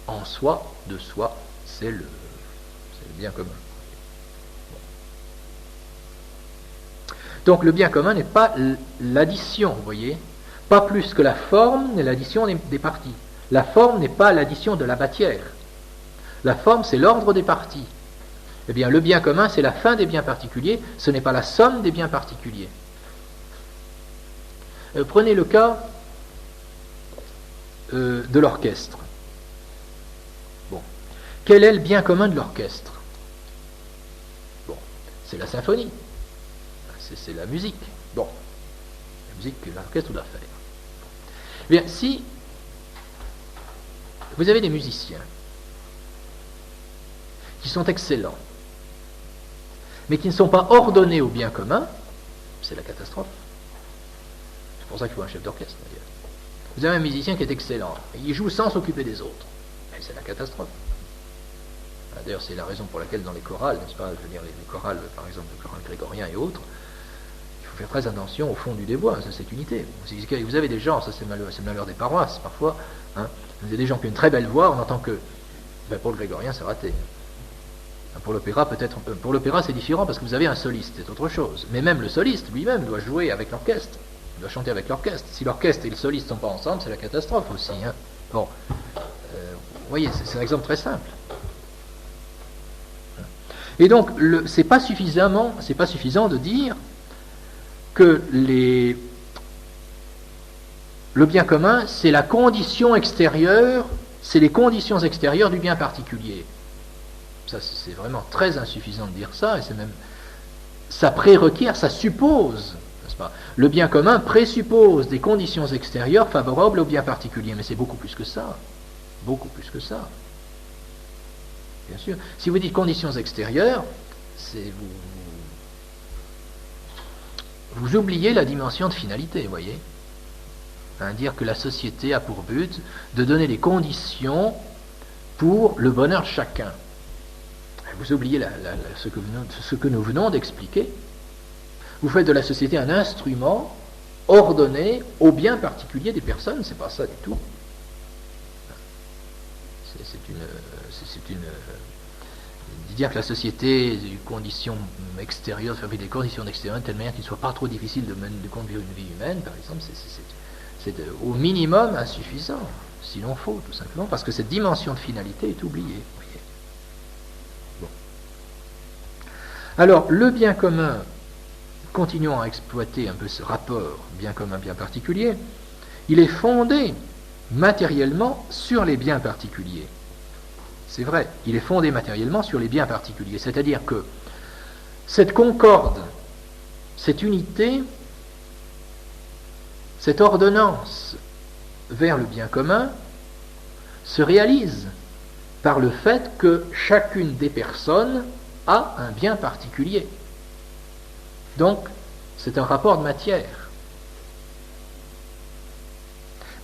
En soi, de soi, c'est le bien commun. Bon. Donc le bien commun n'est pas l'addition, vous voyez, pas plus que la forme n'est l'addition des parties. La forme n'est pas l'addition de la matière. La forme, c'est l'ordre des parties. Eh bien, le bien commun, c'est la fin des biens particuliers, ce n'est pas la somme des biens particuliers. Prenez le cas de l'orchestre. Bon. Quel est le bien commun de l'orchestre? Bon, c'est la symphonie. C'est la musique. Bon, la musique que l'orchestre doit faire. Eh bien, si vous avez des musiciens qui sont excellents, mais qui ne sont pas ordonnés au bien commun, c'est la catastrophe. C'est pour ça qu'il faut un chef d'orchestre, d'ailleurs. Vous avez un musicien qui est excellent, il joue sans s'occuper des autres, mais c'est la catastrophe. D'ailleurs, c'est la raison pour laquelle dans les chorales, n'est-ce pas, je veux dire, les chorales, par exemple, le choral grégorien et autres, il faut faire très attention au fond du débois, ça c'est unité. Vous avez des gens, ça c'est le malheur des paroisses, parfois, hein, vous avez des gens qui ont une très belle voix, on entend que, pour le grégorien, c'est raté. Pour l'opéra, peut-être. Pour l'opéra, c'est différent parce que vous avez un soliste, c'est autre chose. Mais même le soliste lui-même doit jouer avec l'orchestre. Il doit chanter avec l'orchestre. Si l'orchestre et le soliste ne sont pas ensemble, c'est la catastrophe aussi. Hein. Bon, vous voyez, c'est un exemple très simple. Et donc, c'est pas suffisant de dire que le bien commun, c'est la condition extérieure, c'est les conditions extérieures du bien particulier. Ça, c'est vraiment très insuffisant de dire ça, et c'est même, ça prérequiert, ça suppose, n'est-ce pas? Le bien commun présuppose des conditions extérieures favorables au bien particulier, mais c'est beaucoup plus que ça. Beaucoup plus que ça. Bien sûr. Si vous dites conditions extérieures, c'est vous oubliez la dimension de finalité, vous voyez. Dire que la société a pour but de donner les conditions pour le bonheur de chacun. Vous oubliez ce que nous venons d'expliquer. Vous faites de la société un instrument ordonné au bien particulier des personnes, c'est pas ça du tout. Dire que la société a des conditions extérieures, fait des conditions extérieures de telle manière qu'il ne soit pas trop difficile de conduire une vie humaine, par exemple, c'est au minimum insuffisant, sinon faux, tout simplement, parce que cette dimension de finalité est oubliée. Voyez. Bon. Alors, le bien commun, continuons à exploiter un peu ce rapport bien commun, bien particulier, il est fondé matériellement sur les biens particuliers. C'est vrai, il est fondé matériellement sur les biens particuliers, c'est-à-dire que cette concorde, cette unité, cette ordonnance vers le bien commun se réalise par le fait que chacune des personnes a un bien particulier. Donc, c'est un rapport de matière.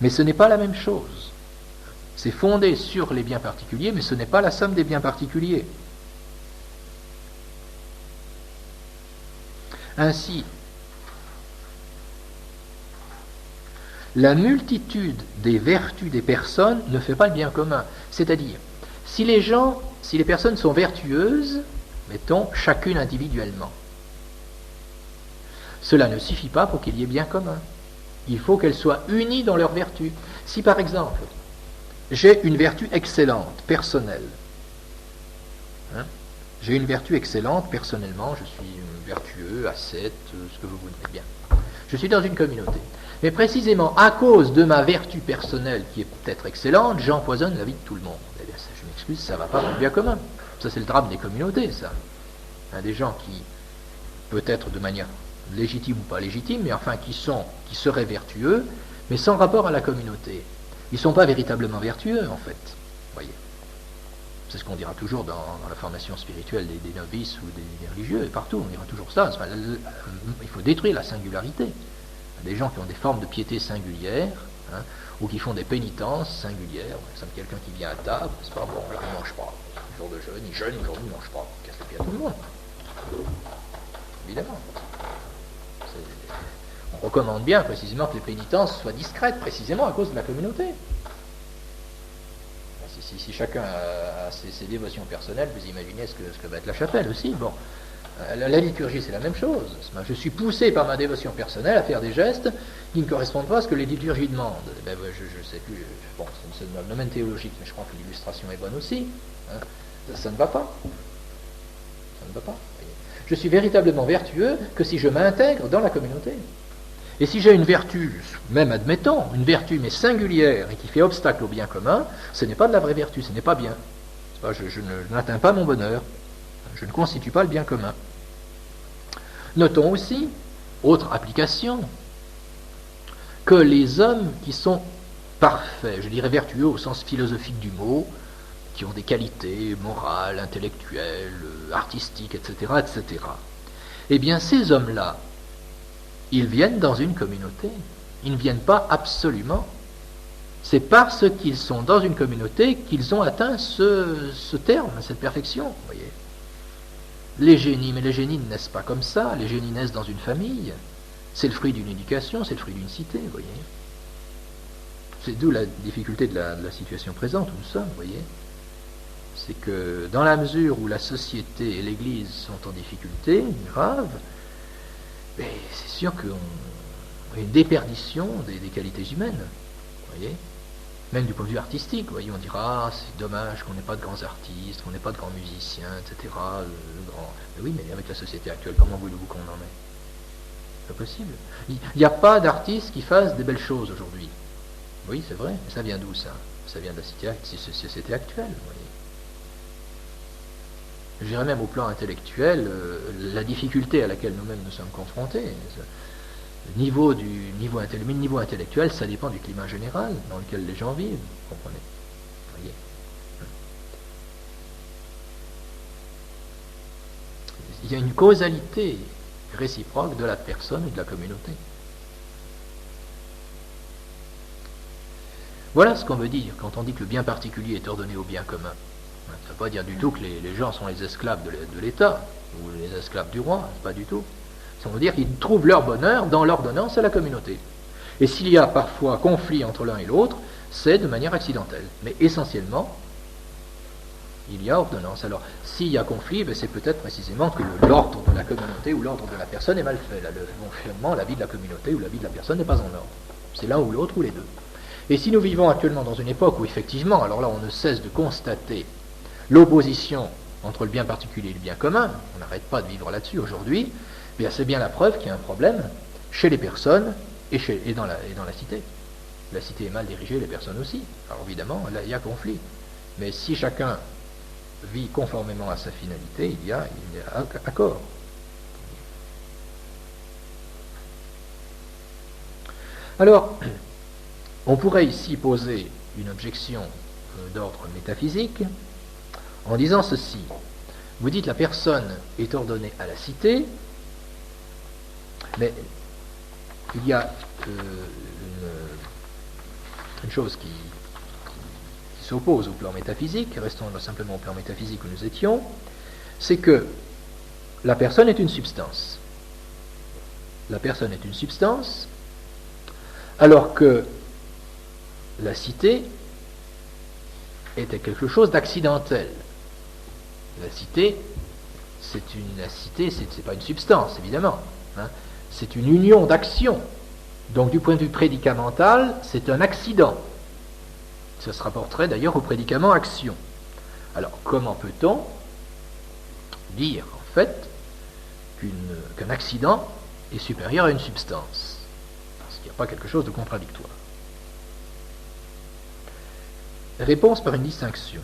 Mais ce n'est pas la même chose. C'est fondé sur les biens particuliers, mais ce n'est pas la somme des biens particuliers. Ainsi, la multitude des vertus des personnes ne fait pas le bien commun. C'est-à-dire, si les personnes sont vertueuses, mettons, chacune individuellement, cela ne suffit pas pour qu'il y ait bien commun. Il faut qu'elles soient unies dans leurs vertus. Si par exemple, j'ai une vertu excellente, personnelle, j'ai une vertu excellente, personnellement, je suis vertueux, ascète, ce que vous voulez bien. Je suis dans une communauté. Mais précisément à cause de ma vertu personnelle, qui est peut-être excellente, j'empoisonne la vie de tout le monde. Eh bien, ça, je m'excuse, ça ne va pas pour le bien commun. Ça, c'est le drame des communautés, ça. Des gens qui, peut-être de manière légitime ou pas légitime, mais enfin qui seraient vertueux, mais sans rapport à la communauté. Ils ne sont pas véritablement vertueux, en fait. Voyez. C'est ce qu'on dira toujours dans la formation spirituelle des novices ou des religieux, et partout, on dira toujours ça. Il faut détruire la singularité. Des gens qui ont des formes de piété singulières, ou qui font des pénitences singulières. Par exemple, quelqu'un qui vient à table, c'est pas bon, là, il ne mange pas. Jour de jeûne, il jeûne, aujourd'hui, il ne mange pas. Il casse le pied à tout le monde. Évidemment. On recommande bien précisément que les pénitences soient discrètes, précisément à cause de la communauté. Si chacun a ses dévotions personnelles, vous imaginez ce que va être la chapelle aussi. Bon, la liturgie, c'est la même chose. Je suis poussé par ma dévotion personnelle à faire des gestes qui ne correspondent pas à ce que les liturgies demandent. Ben, je ne sais plus, bon, c'est un domaine théologique, mais je crois que l'illustration est bonne aussi. Ça ne va pas. Ça ne va pas. Je suis véritablement vertueux que si je m'intègre dans la communauté. Et si j'ai une vertu, même admettons, une vertu mais singulière et qui fait obstacle au bien commun, ce n'est pas de la vraie vertu, ce n'est pas bien. Je n'atteins pas mon bonheur, je ne constitue pas le bien commun. Notons aussi, autre application, que les hommes qui sont parfaits, je dirais vertueux au sens philosophique du mot, qui ont des qualités morales, intellectuelles, artistiques, etc., etc., eh bien ces hommes-là, ils viennent dans une communauté. Ils ne viennent pas absolument. C'est parce qu'ils sont dans une communauté qu'ils ont atteint ce terme, cette perfection. Vous voyez. Les génies, mais les génies ne naissent pas comme ça. Les génies naissent dans une famille. C'est le fruit d'une éducation, c'est le fruit d'une cité. Vous voyez. C'est d'où la difficulté de la situation présente où nous sommes. Vous voyez. C'est que dans la mesure où la société et l'Église sont en difficulté grave, c'est sûr qu'il y a une déperdition des qualités humaines, vous voyez, même du point de vue artistique, vous voyez, on dira, c'est dommage qu'on n'ait pas de grands artistes, qu'on n'ait pas de grands musiciens, etc. Mais oui, mais avec la société actuelle, comment voulez-vous qu'on en ait? C'est pas possible. Il n'y a pas d'artistes qui fassent des belles choses aujourd'hui. Oui, c'est vrai. Mais ça vient d'où, ça? Ça vient de la société actuelle, vous voyez. Je dirais même au plan intellectuel, la difficulté à laquelle nous-mêmes nous sommes confrontés. Le niveau intellectuel, ça dépend du climat général dans lequel les gens vivent, vous comprenez? Voyez. Il y a une causalité réciproque de la personne et de la communauté. Voilà ce qu'on veut dire quand on dit que le bien particulier est ordonné au bien commun. Ça ne veut pas dire du tout que les gens sont les esclaves de l'État ou les esclaves du roi, pas du tout. Ça veut dire qu'ils trouvent leur bonheur dans l'ordonnance à la communauté. Et s'il y a parfois conflit entre l'un et l'autre, c'est de manière accidentelle. Mais essentiellement, il y a ordonnance. Alors, s'il y a conflit, c'est peut-être précisément que l'ordre de la communauté ou l'ordre de la personne est mal fait. Le fonctionnement, la vie de la communauté ou la vie de la personne n'est pas en ordre. C'est l'un ou l'autre ou les deux. Et si nous vivons actuellement dans une époque où effectivement, alors là on ne cesse de constater l'opposition entre le bien particulier et le bien commun, on n'arrête pas de vivre là-dessus aujourd'hui, c'est bien la preuve qu'il y a un problème chez les personnes et dans la cité. La cité est mal dirigée, les personnes aussi. Alors évidemment, là, il y a conflit. Mais si chacun vit conformément à sa finalité, il y a accord. Alors, on pourrait ici poser une objection d'ordre métaphysique en disant ceci. Vous dites la personne est ordonnée à la cité, mais il y a une chose qui s'oppose au plan métaphysique, restons simplement au plan métaphysique où nous étions, c'est que la personne est une substance. La personne est une substance, alors que la cité était quelque chose d'accidentel. La cité, c'est pas une substance, évidemment. C'est une union d'actions. Donc, du point de vue prédicamental, c'est un accident. Ça se rapporterait d'ailleurs au prédicament action. Alors, comment peut-on dire, en fait, qu'un accident est supérieur à une substance? Parce qu'il n'y a pas quelque chose de contradictoire. Réponse par une distinction.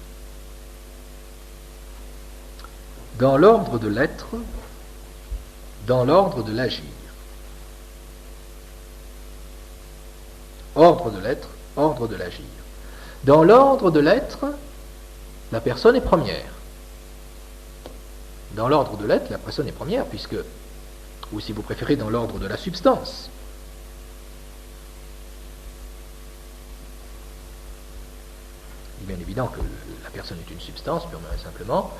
Dans l'ordre de l'être, dans l'ordre de l'agir. Ordre de l'être, ordre de l'agir. Dans l'ordre de l'être, la personne est première. Dans l'ordre de l'être, la personne est première, puisque, ou si vous préférez, dans l'ordre de la substance. Il est bien évident que la personne est une substance, purement et simplement,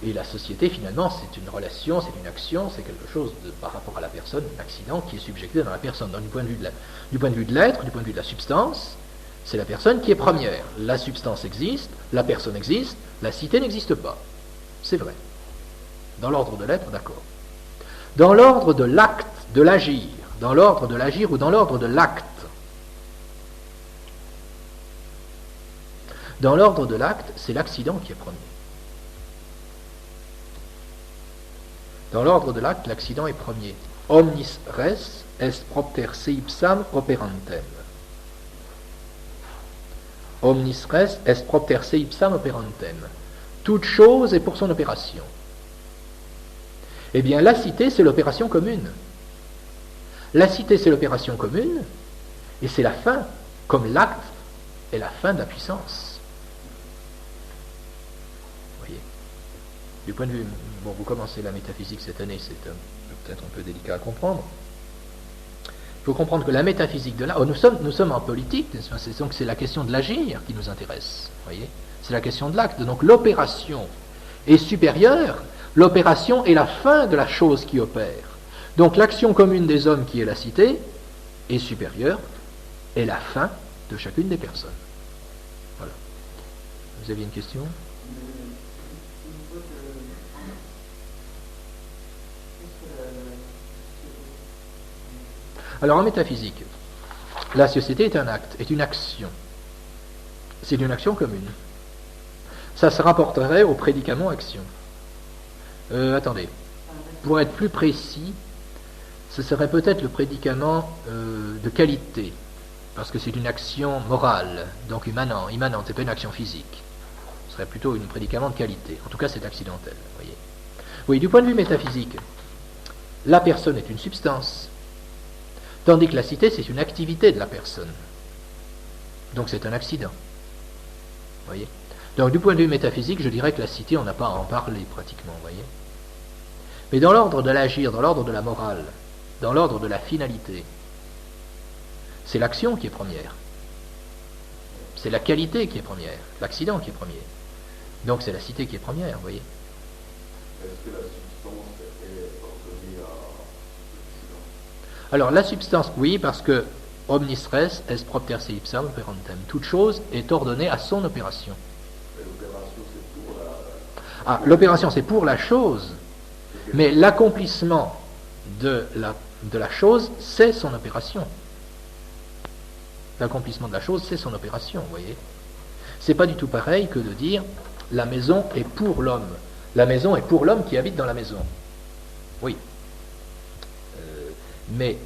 et la société, finalement, c'est une relation, c'est une action, c'est quelque chose par rapport à la personne, un accident qui est subjecté dans la personne. Donc, du point de vue de l'être, du point de vue de la substance, c'est la personne qui est première. La substance existe, la personne existe, la cité n'existe pas. C'est vrai. Dans l'ordre de l'être, d'accord. Dans l'ordre de l'acte, de l'agir, dans l'ordre de l'agir ou dans l'ordre de l'acte. Dans l'ordre de l'acte, c'est l'accident qui est premier. Dans l'ordre de l'acte, l'accident est premier. Omnis res est propter se ipsam operantem. Omnis res est propter se ipsam operantem. Toute chose est pour son opération. Eh bien, la cité, c'est l'opération commune. La cité, c'est l'opération commune, et c'est la fin, comme l'acte est la fin de la puissance. Vous voyez? Du point de vue, vous commencez la métaphysique cette année, c'est peut-être un peu délicat à comprendre. Il faut comprendre que la métaphysique de l'art, nous sommes en politique, donc c'est la question de l'agir qui nous intéresse. Vous voyez? C'est la question de l'acte. Donc l'opération est supérieure, l'opération est la fin de la chose qui opère. Donc l'action commune des hommes qui est la cité est supérieure, est la fin de chacune des personnes. Voilà. Vous aviez une question ? Alors en métaphysique, la société est un acte, est une action. C'est une action commune. Ça se rapporterait au prédicament action. Attendez. Pour être plus précis, ce serait peut-être le prédicament de qualité, parce que c'est une action morale, donc immanente, c'est pas une action physique. Ce serait plutôt un prédicament de qualité. En tout cas, c'est accidentel, voyez. Oui, du point de vue métaphysique, la personne est une substance, tandis que la cité, c'est une activité de la personne. Donc c'est un accident. Voyez. Donc du point de vue métaphysique, je dirais que la cité, on n'a pas à en parler pratiquement, voyez. Mais dans l'ordre de l'agir, dans l'ordre de la morale, dans l'ordre de la finalité, c'est l'action qui est première. C'est la qualité qui est première, l'accident qui est premier. Donc c'est la cité qui est première, vous voyez. Est-ce que la substance est ordonnée à l'accident? Alors la substance, oui, parce que omnis res est propter se ipsam operantem. Toute chose est ordonnée à son opération. Mais l'opération, c'est pour la... Ah, l'opération, c'est pour la chose, mais l'accomplissement de la chose, c'est son opération. L'accomplissement de la chose, c'est son opération, vous voyez. C'est pas du tout pareil que de dire la maison est pour l'homme. La maison est pour l'homme qui habite dans la maison. Oui. Mais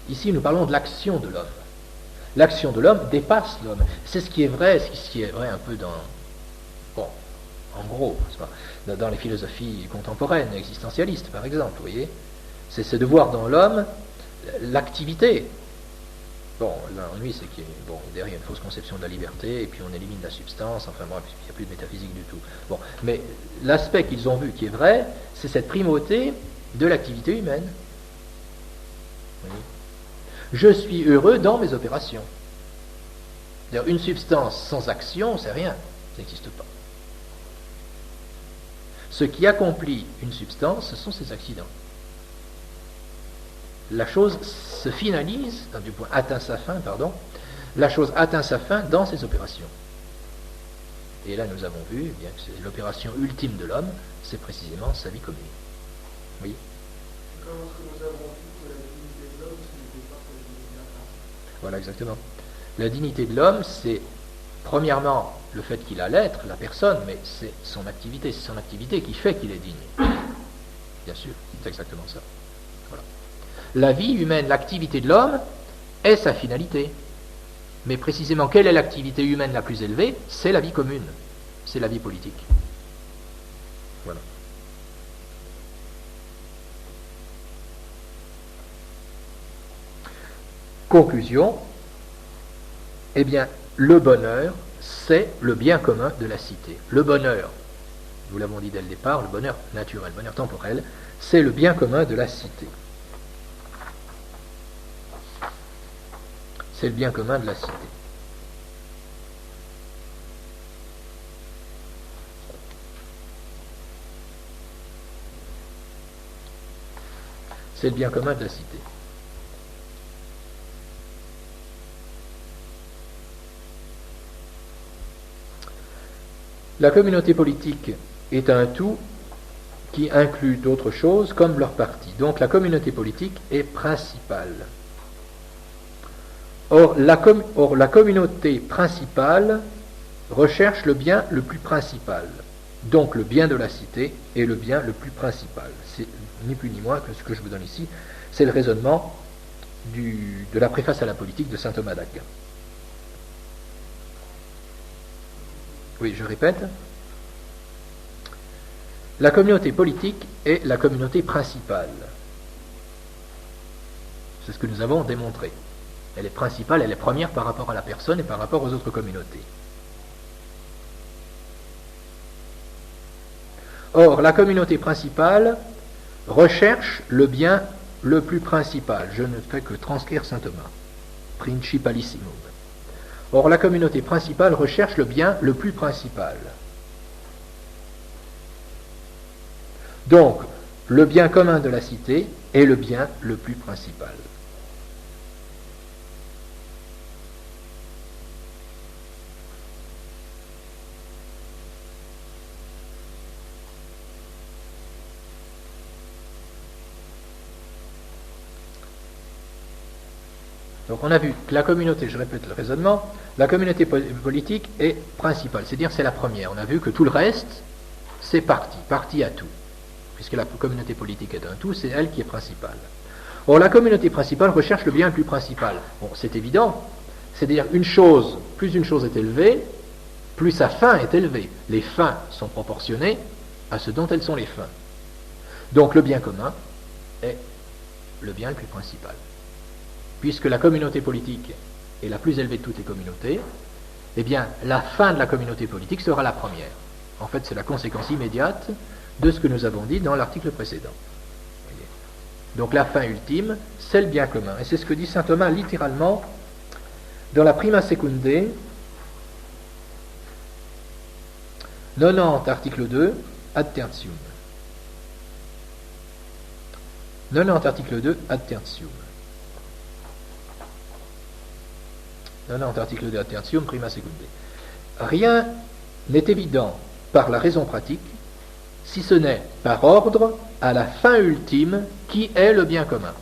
ici, nous parlons de l'action de l'homme. L'action de l'homme dépasse l'homme. C'est ce qui est vrai, ce qui est vrai un peu dans... Bon, en gros, c'est pas, dans les philosophies contemporaines, existentialistes, par exemple, vous voyez. C'est de voir dans l'homme l'activité. Bon, l'ennui, c'est qu'il y a derrière une fausse conception de la liberté, et puis on élimine la substance, enfin bref, il n'y a plus de métaphysique du tout. Bon, mais l'aspect qu'ils ont vu qui est vrai, c'est cette primauté de l'activité humaine. Oui. Je suis heureux dans mes opérations. C'est-à-dire, une substance sans action, c'est rien, ça n'existe pas. Ce qui accomplit une substance, ce sont ses accidents. La chose se finalise, du point atteint sa fin, la chose atteint sa fin dans ses opérations. Et là, nous avons vu bien que c'est l'opération ultime de l'homme, c'est précisément sa vie commune. Oui. Comment est-ce que nous avons vu que la dignité de l'homme, ce n'était pas sa dignité intrinsèque? Voilà, exactement. La dignité de l'homme, c'est premièrement le fait qu'il a l'être, la personne, mais c'est son activité qui fait qu'il est digne. Bien sûr, c'est exactement ça. Voilà. La vie humaine, l'activité de l'homme, est sa finalité. Mais précisément, quelle est l'activité humaine la plus élevée? C'est la vie commune, c'est la vie politique. Voilà. Conclusion, eh bien, le bonheur, c'est le bien commun de la cité. Le bonheur, nous l'avons dit dès le départ, le bonheur naturel, le bonheur temporel, c'est le bien commun de la cité. C'est le bien commun de la cité. C'est le bien commun de la cité. La communauté politique est un tout qui inclut d'autres choses comme leurs partis. Donc la communauté politique est principale. Or la communauté principale recherche le bien le plus principal. Donc le bien de la cité est le bien le plus principal. C'est ni plus ni moins que ce que je vous donne ici. C'est le raisonnement de la préface à la politique de saint Thomas d'Aquin. Oui, je répète. La communauté politique est la communauté principale. C'est ce que nous avons démontré. Elle est principale, elle est première par rapport à la personne et par rapport aux autres communautés. Or, la communauté principale recherche le bien le plus principal. Je ne fais que transcrire saint Thomas. Principalissimum. Or, la communauté principale recherche le bien le plus principal. Donc, le bien commun de la cité est le bien le plus principal. Donc on a vu que la communauté, je répète le raisonnement, la communauté politique est principale, c'est-à-dire c'est la première. On a vu que tout le reste, c'est partie à tout. puisque la communauté politique est un tout, c'est elle qui est principale. Or, la communauté principale recherche le bien le plus principal. Bon, c'est évident, c'est-à-dire plus une chose est élevée, plus sa fin est élevée. Les fins sont proportionnées à ce dont elles sont les fins. Donc le bien commun est le bien le plus principal. Puisque la communauté politique est la plus élevée de toutes les communautés, eh bien la fin de la communauté politique sera la première. En fait, c'est la conséquence immédiate de ce que nous avons dit dans l'article précédent. Voyez. Donc la fin ultime, c'est le bien commun. Et c'est ce que dit saint Thomas littéralement dans la Prima Secundae, 90, article 2, ad tertium. 90, article 2, ad tertium. 90, article 2, ad tertium, Prima Secundae. Rien n'est évident par la raison pratique, si ce n'est par ordre à la fin ultime qui est le bien commun.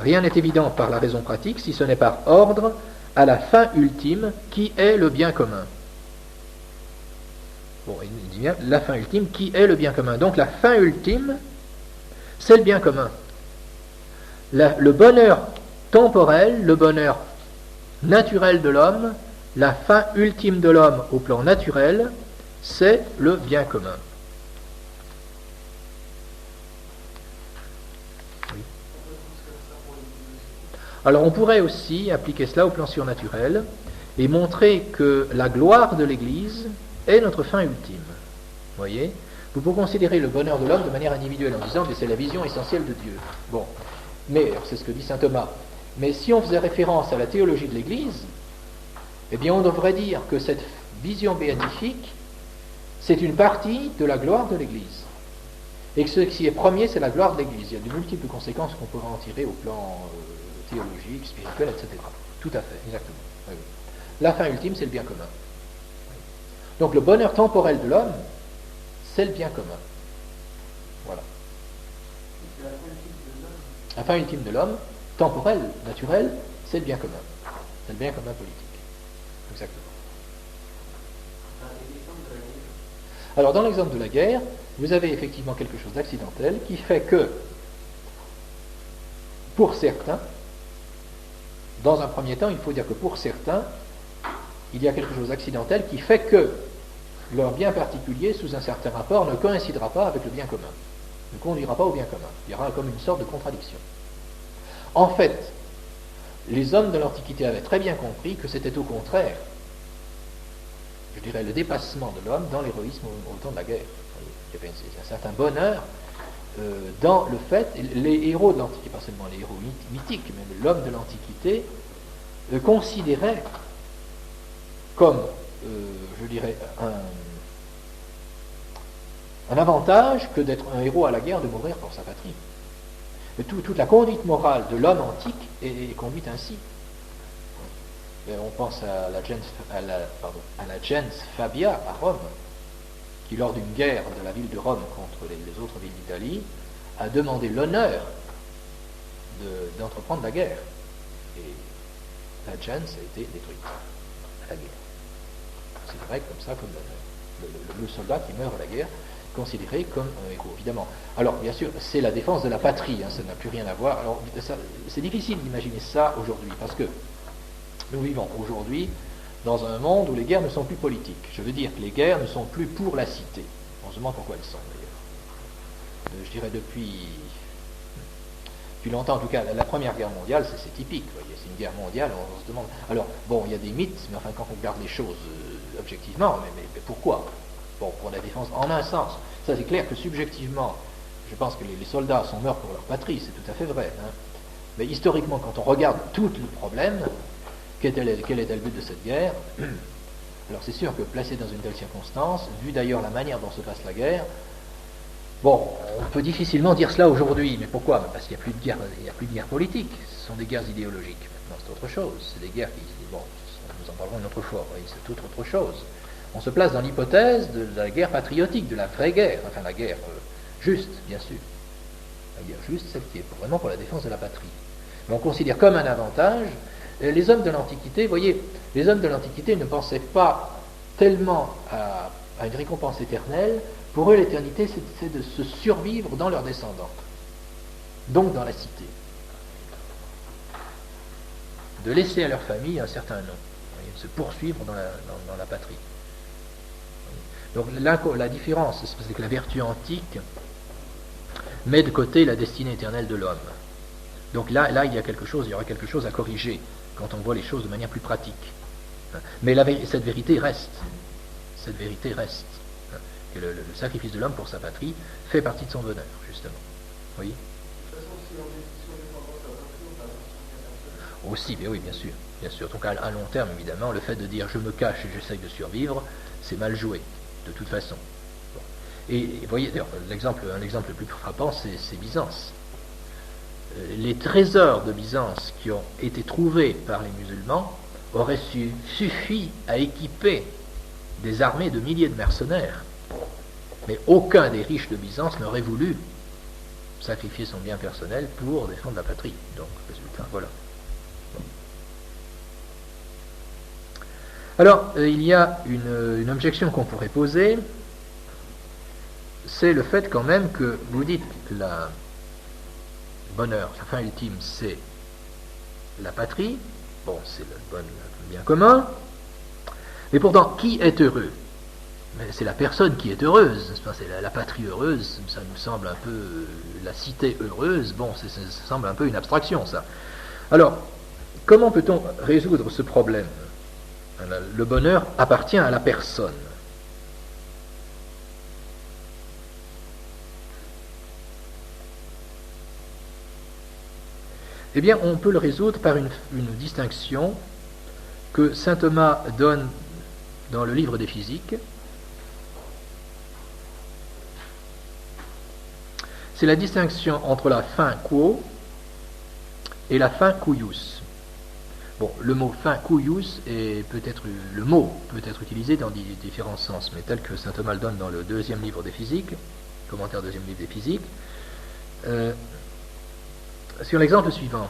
Rien n'est évident par la raison pratique, si ce n'est par ordre à la fin ultime qui est le bien commun. Bon, il dit bien la fin ultime qui est le bien commun. Donc la fin ultime, c'est le bien commun. Le bonheur temporel, le bonheur naturel de l'homme, la fin ultime de l'homme au plan naturel, c'est le bien commun. Oui. Alors on pourrait aussi appliquer cela au plan surnaturel et montrer que la gloire de l'Église est notre fin ultime. Voyez, vous pouvez considérer le bonheur de l'homme de manière individuelle en disant que c'est la vision essentielle de Dieu. Bon, mais c'est ce que dit saint Thomas. Mais si on faisait référence à la théologie de l'Église, eh bien on devrait dire que cette vision béatifique, c'est une partie de la gloire de l'Église. Et que ce qui est premier, c'est la gloire de l'Église. Il y a de multiples conséquences qu'on pourrait en tirer au plan théologique, spirituel, etc. Tout à fait, exactement. Oui. La fin ultime, c'est le bien commun. Donc le bonheur temporel de l'homme, c'est le bien commun. Voilà. La fin ultime de l'homme, temporel, naturel, c'est le bien commun. C'est le bien commun politique. Exactement. Alors dans l'exemple de la guerre, vous avez effectivement quelque chose d'accidentel qui fait que, pour certains, dans un premier temps, il faut dire que pour certains, il y a quelque chose d'accidentel qui fait que leur bien particulier, sous un certain rapport, ne coïncidera pas avec le bien commun, ne conduira pas au bien commun. Il y aura comme une sorte de contradiction. En fait, les hommes de l'Antiquité avaient très bien compris que c'était au contraire, je dirais, le dépassement de l'homme dans l'héroïsme au temps de la guerre. Il y avait un certain bonheur dans le fait, les héros de l'Antiquité, pas seulement les héros mythiques, mais l'homme de l'Antiquité considérait comme, je dirais, un avantage que d'être un héros à la guerre, de mourir pour sa patrie. Toute la conduite morale de l'homme antique est conduite ainsi. On pense à la gens Fabia à Rome, qui lors d'une guerre de la ville de Rome contre les autres villes d'Italie, a demandé l'honneur d'entreprendre la guerre. Et la gens a été détruite à la guerre. C'est vrai comme ça, comme le soldat qui meurt à la guerre, considéré comme un héros, évidemment. Alors, bien sûr, c'est la défense de la patrie, ça n'a plus rien à voir. Alors, c'est difficile d'imaginer ça aujourd'hui, parce que nous vivons aujourd'hui dans un monde où les guerres ne sont plus politiques. Je veux dire que les guerres ne sont plus pour la cité. On se demande pourquoi elles sont, d'ailleurs. Je dirais depuis longtemps, en tout cas, la Première Guerre mondiale, c'est typique, vous voyez, c'est une guerre mondiale, on se demande... Alors, bon, il y a des mythes, mais enfin, quand on regarde les choses objectivement, mais pourquoi ? Bon, pour la défense, en un sens. Ça, c'est clair que subjectivement, je pense que les soldats sont morts pour leur patrie, c'est tout à fait vrai. Hein. Mais historiquement, quand on regarde tout le problème, quel était le but de cette guerre? Alors c'est sûr que placé dans une telle circonstance, vu d'ailleurs la manière dont se passe la guerre, bon, on peut difficilement dire cela aujourd'hui. Mais pourquoi? Parce qu'il n'y a plus de guerre, il n'y a plus de guerre politique. Ce sont des guerres idéologiques. Maintenant, c'est autre chose. C'est des guerres qui, bon, nous en parlerons une autre fois. Vous voyez, c'est toute autre chose. On se place dans l'hypothèse de la guerre patriotique, de la vraie guerre, enfin la guerre juste, bien sûr. La guerre juste, celle qui est vraiment pour la défense de la patrie. Mais on considère comme un avantage, les hommes de l'Antiquité, vous voyez, les hommes de l'Antiquité ne pensaient pas tellement à une récompense éternelle Pour eux, l'éternité, c'est de se survivre dans leurs descendants, donc dans la cité. De laisser à leur famille un certain nom, de se poursuivre dans la patrie. Donc la différence, c'est que la vertu antique met de côté la destinée éternelle de l'homme. Donc là, il y aura quelque chose à corriger quand on voit les choses de manière plus pratique. Mais cette vérité reste. Cette vérité reste. Que le sacrifice de l'homme pour sa patrie fait partie de son bonheur, justement. Oui. Aussi, mais oui, bien sûr. Donc à long terme, évidemment, le fait de dire je me cache et j'essaye de survivre, c'est mal joué, de toute façon. Bon. Et vous voyez, d'ailleurs, un exemple le plus frappant, c'est Byzance. Les trésors de Byzance qui ont été trouvés par les musulmans auraient suffi à équiper des armées de milliers de mercenaires. Mais aucun des riches de Byzance n'aurait voulu sacrifier son bien personnel pour défendre la patrie. Donc, résultat, voilà. Alors, il y a une objection qu'on pourrait poser, c'est le fait quand même que vous dites que le bonheur, la fin ultime, c'est la patrie, bon, c'est le bien commun, mais pourtant, qui est heureux? Mais c'est la personne qui est heureuse, c'est la patrie heureuse, ça nous semble un peu, la cité heureuse, bon, ça semble un peu une abstraction, ça. Alors, comment peut-on résoudre ce problème? Le bonheur appartient à la personne. Eh bien, on peut le résoudre par une distinction que saint Thomas donne dans le livre des Physiques. C'est la distinction entre la fin quo et la fin cuius. Bon, le mot fin cuius le mot peut être utilisé dans différents sens, mais tel que saint Thomas le donne dans le deuxième livre des Physiques, commentaire deuxième livre des Physiques, sur l'exemple suivant.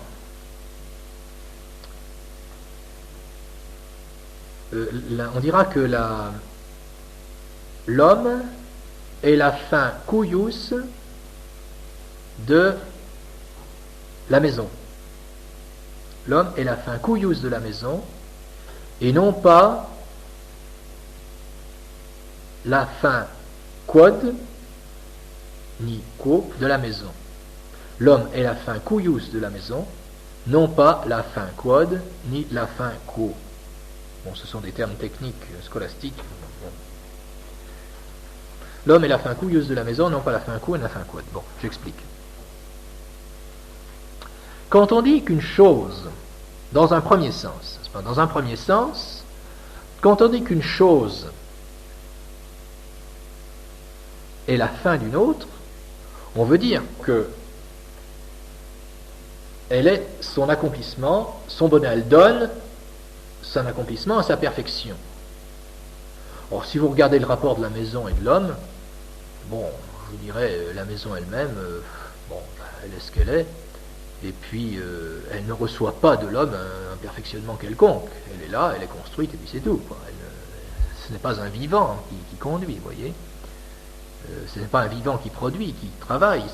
On dira que l'homme est la fin cuius de la maison. L'homme est la fin cuius de la maison et non pas la fin quod ni quo de la maison. L'homme est la fin cuius de la maison, non pas la fin quod ni la fin quo. Bon, ce sont des termes techniques scolastiques. Bon. L'homme est la fin cuius de la maison, non pas la fin quo ni la fin quod. Bon, j'explique. Quand on dit qu'une chose, dans un premier sens, quand on dit qu'une chose est la fin d'une autre, on veut dire que elle est son accomplissement, son bonheur, elle donne son accomplissement à sa perfection. Or, si vous regardez le rapport de la maison et de l'homme, bon, je vous dirais, la maison elle-même, elle est ce qu'elle est, et puis elle ne reçoit pas de l'homme un perfectionnement quelconque. Elle est là, elle est construite, et puis c'est tout, quoi. Ce n'est pas un vivant qui conduit, vous voyez. Ce n'est pas un vivant qui produit, qui travaille,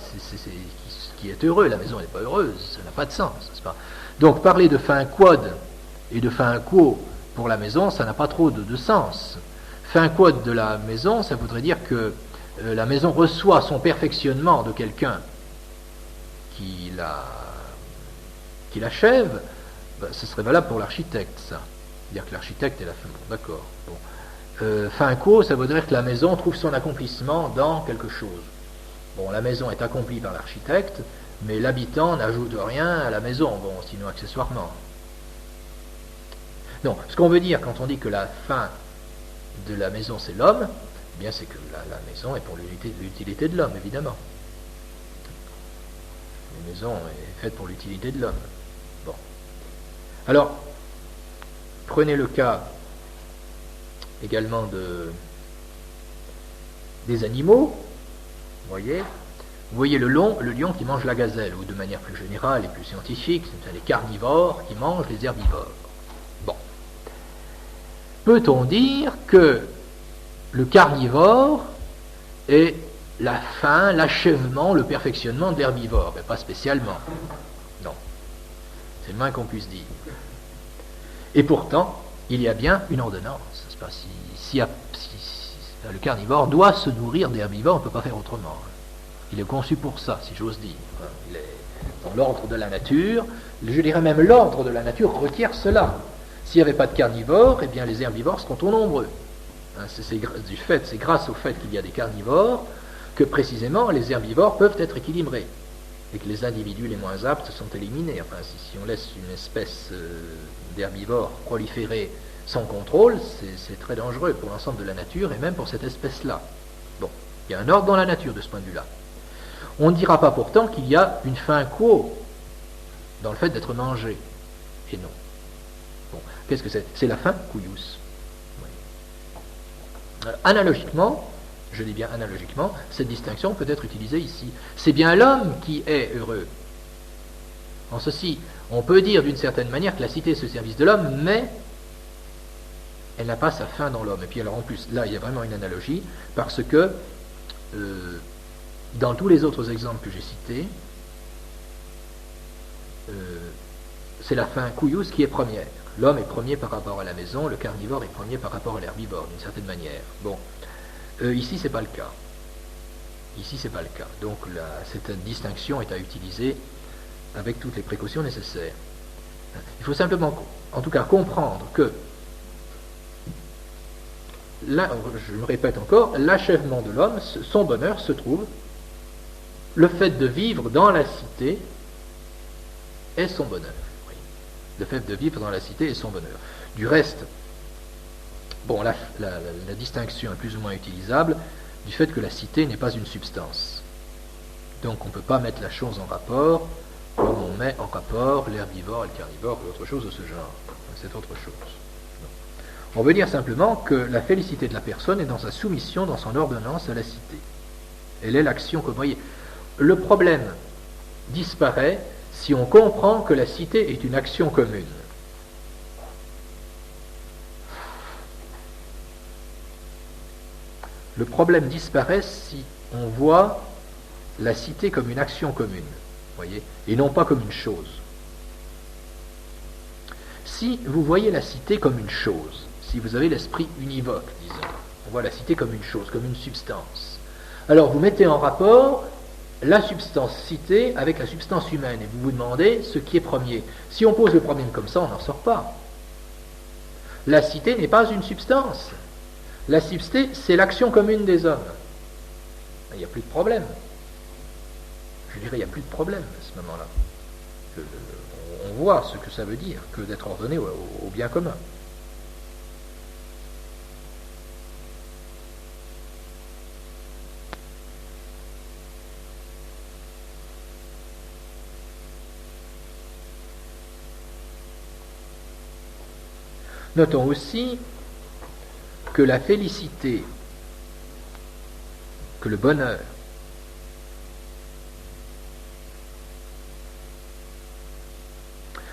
qui est heureux. La maison n'est pas heureuse, ça n'a pas de sens, n'est-ce pas? Donc parler de fin quod et de fin quo pour la maison, ça n'a pas trop de sens. Fin quod de la maison, ça voudrait dire que la maison reçoit son perfectionnement de quelqu'un qui l'achève. Ce serait valable pour l'architecte, ça. C'est-à-dire que l'architecte est la fin. Bon, d'accord. Bon. Fin quo, ça voudrait dire que la maison trouve son accomplissement dans quelque chose. Bon, la maison est accomplie par l'architecte, mais l'habitant n'ajoute rien à la maison, bon, sinon accessoirement. Non, ce qu'on veut dire quand on dit que la fin de la maison c'est l'homme, eh bien c'est que la maison est pour l'utilité de l'homme, évidemment. La maison est faite pour l'utilité de l'homme. Bon. Alors, prenez le cas également des animaux. Vous voyez le lion qui mange la gazelle, ou de manière plus générale et plus scientifique, c'est les carnivores qui mangent les herbivores. Bon. Peut-on dire que le carnivore est la fin, l'achèvement, le perfectionnement de l'herbivore. Mais pas spécialement. Non. C'est le moins qu'on puisse dire. Et pourtant, il y a bien une ordonnance. C'est pas si le carnivore doit se nourrir d'herbivores, on ne peut pas faire autrement. Il est conçu pour ça, si j'ose dire. Il est dans l'ordre de la nature. Je dirais même l'ordre de la nature requiert cela. S'il n'y avait pas de carnivores, eh bien les herbivores seront trop nombreux. C'est grâce au fait qu'il y a des carnivores que précisément les herbivores peuvent être équilibrés et que les individus les moins aptes sont éliminés. Enfin, si on laisse une espèce d'herbivore proliférer sans contrôle, c'est très dangereux pour l'ensemble de la nature et même pour cette espèce-là. Bon, il y a un ordre dans la nature de ce point de vue-là. On ne dira pas pourtant qu'il y a une fin quo dans le fait d'être mangé. Et non. Bon, qu'est-ce que c'est? C'est la fin cuius. Analogiquement, je dis bien analogiquement, cette distinction peut être utilisée ici. C'est bien l'homme qui est heureux. En ceci, on peut dire d'une certaine manière que la cité est au service de l'homme, mais elle n'a pas sa fin dans l'homme. Et puis alors en plus, là il y a vraiment une analogie, parce que dans tous les autres exemples que j'ai cités, c'est la fin cuius qui est première. L'homme est premier par rapport à la maison, le carnivore est premier par rapport à l'herbivore, d'une certaine manière. Bon, ici c'est pas le cas. Ici c'est pas le cas. Donc cette distinction est à utiliser avec toutes les précautions nécessaires. Il faut simplement, en tout cas, comprendre que, là, je me répète encore, l'achèvement de l'homme, son bonheur se trouve, le fait de vivre dans la cité est son bonheur. Le fait de vivre dans la cité est son bonheur. Du reste, bon, la distinction est plus ou moins utilisable du fait que la cité n'est pas une substance. Donc on ne peut pas mettre la chose en rapport comme on met en rapport l'herbivore et le carnivore ou autre chose de ce genre. C'est autre chose. On veut dire simplement que la félicité de la personne est dans sa soumission, dans son ordonnance à la cité. Elle est l'action que vous voyez. Le problème disparaît si on comprend que la cité est une action commune. Le problème disparaît si on voit la cité comme une action commune, voyez, et non pas comme une chose. Si vous voyez la cité comme une chose, si vous avez l'esprit univoque, disons, on voit la cité comme une chose, comme une substance, alors vous mettez en rapport la substance citée avec la substance humaine, et vous vous demandez ce qui est premier. Si on pose le problème comme ça, on n'en sort pas. La cité n'est pas une substance. La cité, c'est l'action commune des hommes. Il n'y a plus de problème. Je dirais, il n'y a plus de problème à ce moment-là. On voit ce que ça veut dire que d'être ordonné au bien commun. Notons aussi que la félicité, que le bonheur,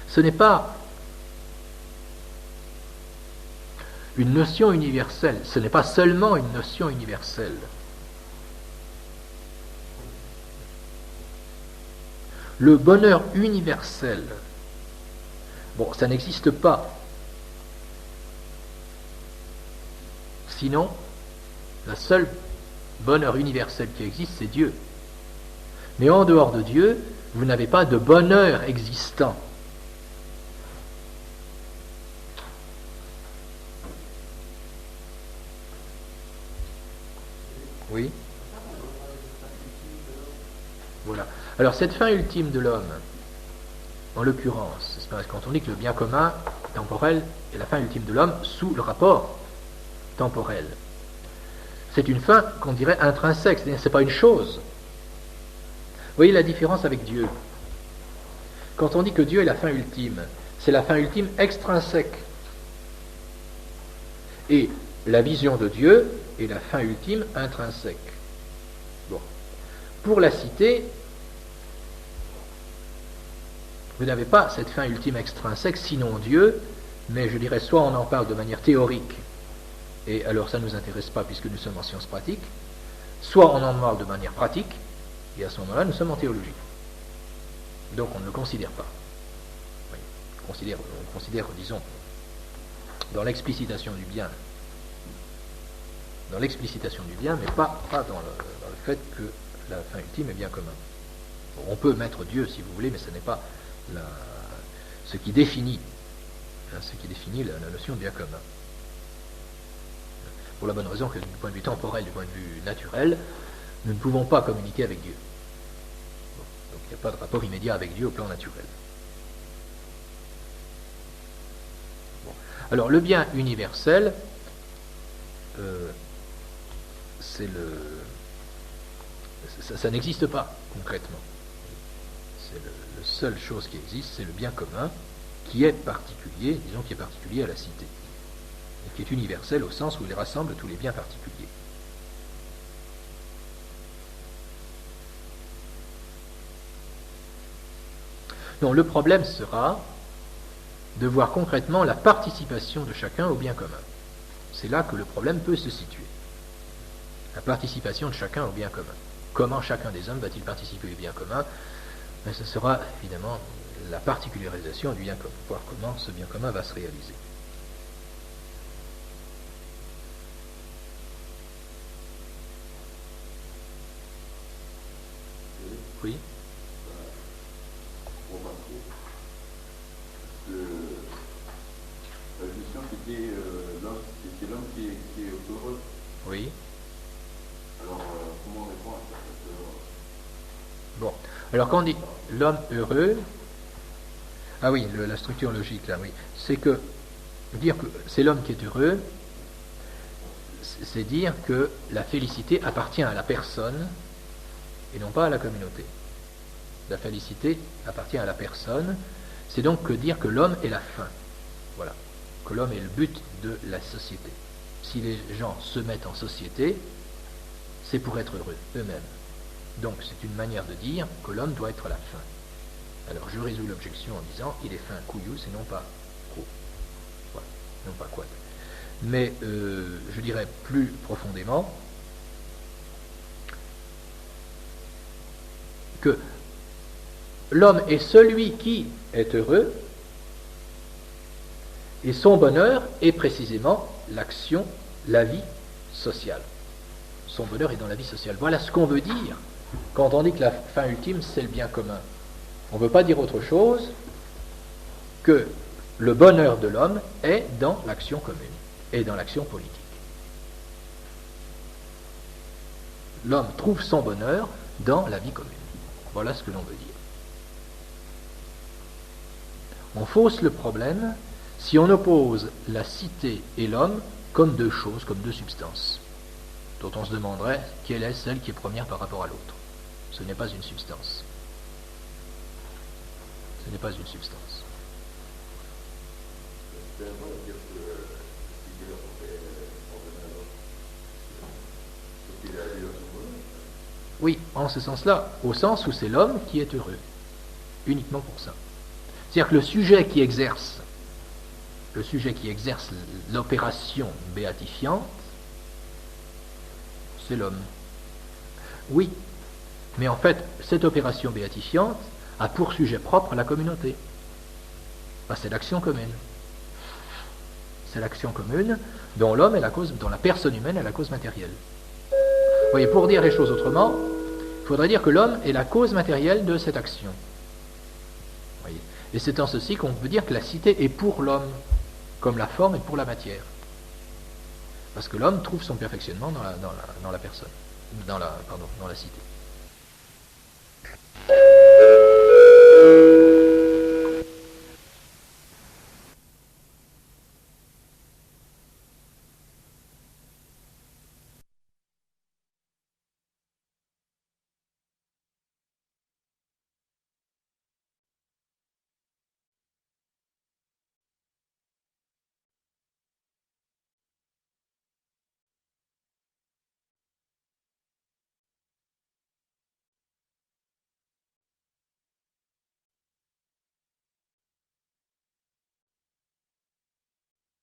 ce n'est pas une notion universelle, ce n'est pas seulement une notion universelle. Le bonheur universel, bon, ça n'existe pas. Sinon, la seule bonheur universel qui existe, c'est Dieu. Mais en dehors de Dieu, vous n'avez pas de bonheur existant. Oui. Voilà. Alors cette fin ultime de l'homme, en l'occurrence, c'est parce quand on dit que le bien commun temporel est la fin ultime de l'homme sous le rapport temporel. C'est une fin qu'on dirait intrinsèque, c'est-à-dire c'est pas une chose. Vous voyez la différence avec Dieu. Quand on dit que Dieu est la fin ultime, c'est la fin ultime extrinsèque. Et la vision de Dieu est la fin ultime intrinsèque. Bon. Pour la cité, vous n'avez pas cette fin ultime extrinsèque, sinon Dieu, mais je dirais soit on en parle de manière théorique, et alors ça ne nous intéresse pas puisque nous sommes en sciences pratiques, soit on en parle de manière pratique, et à ce moment-là, nous sommes en théologie. Donc on ne le considère pas. Oui, on considère, disons, dans l'explicitation du bien, mais pas dans le fait que la fin ultime est bien commun. On peut mettre Dieu si vous voulez, mais ce n'est pas ce qui définit la notion de bien commun. Pour la bonne raison que du point de vue temporel, du point de vue naturel, nous ne pouvons pas communiquer avec Dieu. Donc il n'y a pas de rapport immédiat avec Dieu au plan naturel. Bon. Alors le bien universel, ça n'existe pas concrètement. C'est la seule chose qui existe, c'est le bien commun qui est particulier, disons qui est particulier à la cité, et qui est universel au sens où il rassemble tous les biens particuliers. Donc le problème sera de voir concrètement la participation de chacun au bien commun. C'est là que le problème peut se situer. La participation de chacun au bien commun. Comment chacun des hommes va-t-il participer au bien commun? Mais ce sera évidemment la particularisation du bien commun, voir comment ce bien commun va se réaliser. Oui. La question c'était l'homme qui est heureux. Oui. Alors comment on répond à ça? Bon. Alors quand on dit l'homme heureux, ah oui, la structure logique là, oui, c'est que dire que c'est l'homme qui est heureux, c'est dire que la félicité appartient à la personne et non pas à la communauté. La félicité appartient à la personne, c'est donc que dire que l'homme est la fin. Voilà, que l'homme est le but de la société. Si les gens se mettent en société, c'est pour être heureux eux-mêmes. Donc c'est une manière de dire que l'homme doit être la fin. Alors je résous l'objection en disant il est fin couillou, c'est non pas co. Voilà, non pas quad. Mais je dirais plus profondément que l'homme est celui qui est heureux et son bonheur est précisément l'action, la vie sociale. Son bonheur est dans la vie sociale. Voilà ce qu'on veut dire quand on dit que la fin ultime, c'est le bien commun. On ne veut pas dire autre chose que le bonheur de l'homme est dans l'action commune et dans l'action politique. L'homme trouve son bonheur dans la vie commune. Voilà ce que l'on veut dire. On fausse le problème si on oppose la cité et l'homme comme deux choses, comme deux substances, dont on se demanderait quelle est celle qui est première par rapport à l'autre. Ce n'est pas une substance. Ce n'est pas une substance. Oui, en ce sens-là, au sens où c'est l'homme qui est heureux, uniquement pour ça. C'est-à-dire que le sujet qui exerce l'opération béatifiante, c'est l'homme. Oui, mais en fait, cette opération béatifiante a pour sujet propre la communauté. C'est l'action commune. C'est l'action commune dont l'homme est la cause, dont la personne humaine est la cause matérielle. Vous voyez, pour dire les choses autrement, il faudrait dire que l'homme est la cause matérielle de cette action. Vous voyez. Et c'est en ceci qu'on peut dire que la cité est pour l'homme, comme la forme est pour la matière. Parce que l'homme trouve son perfectionnement dans la personne, dans la cité.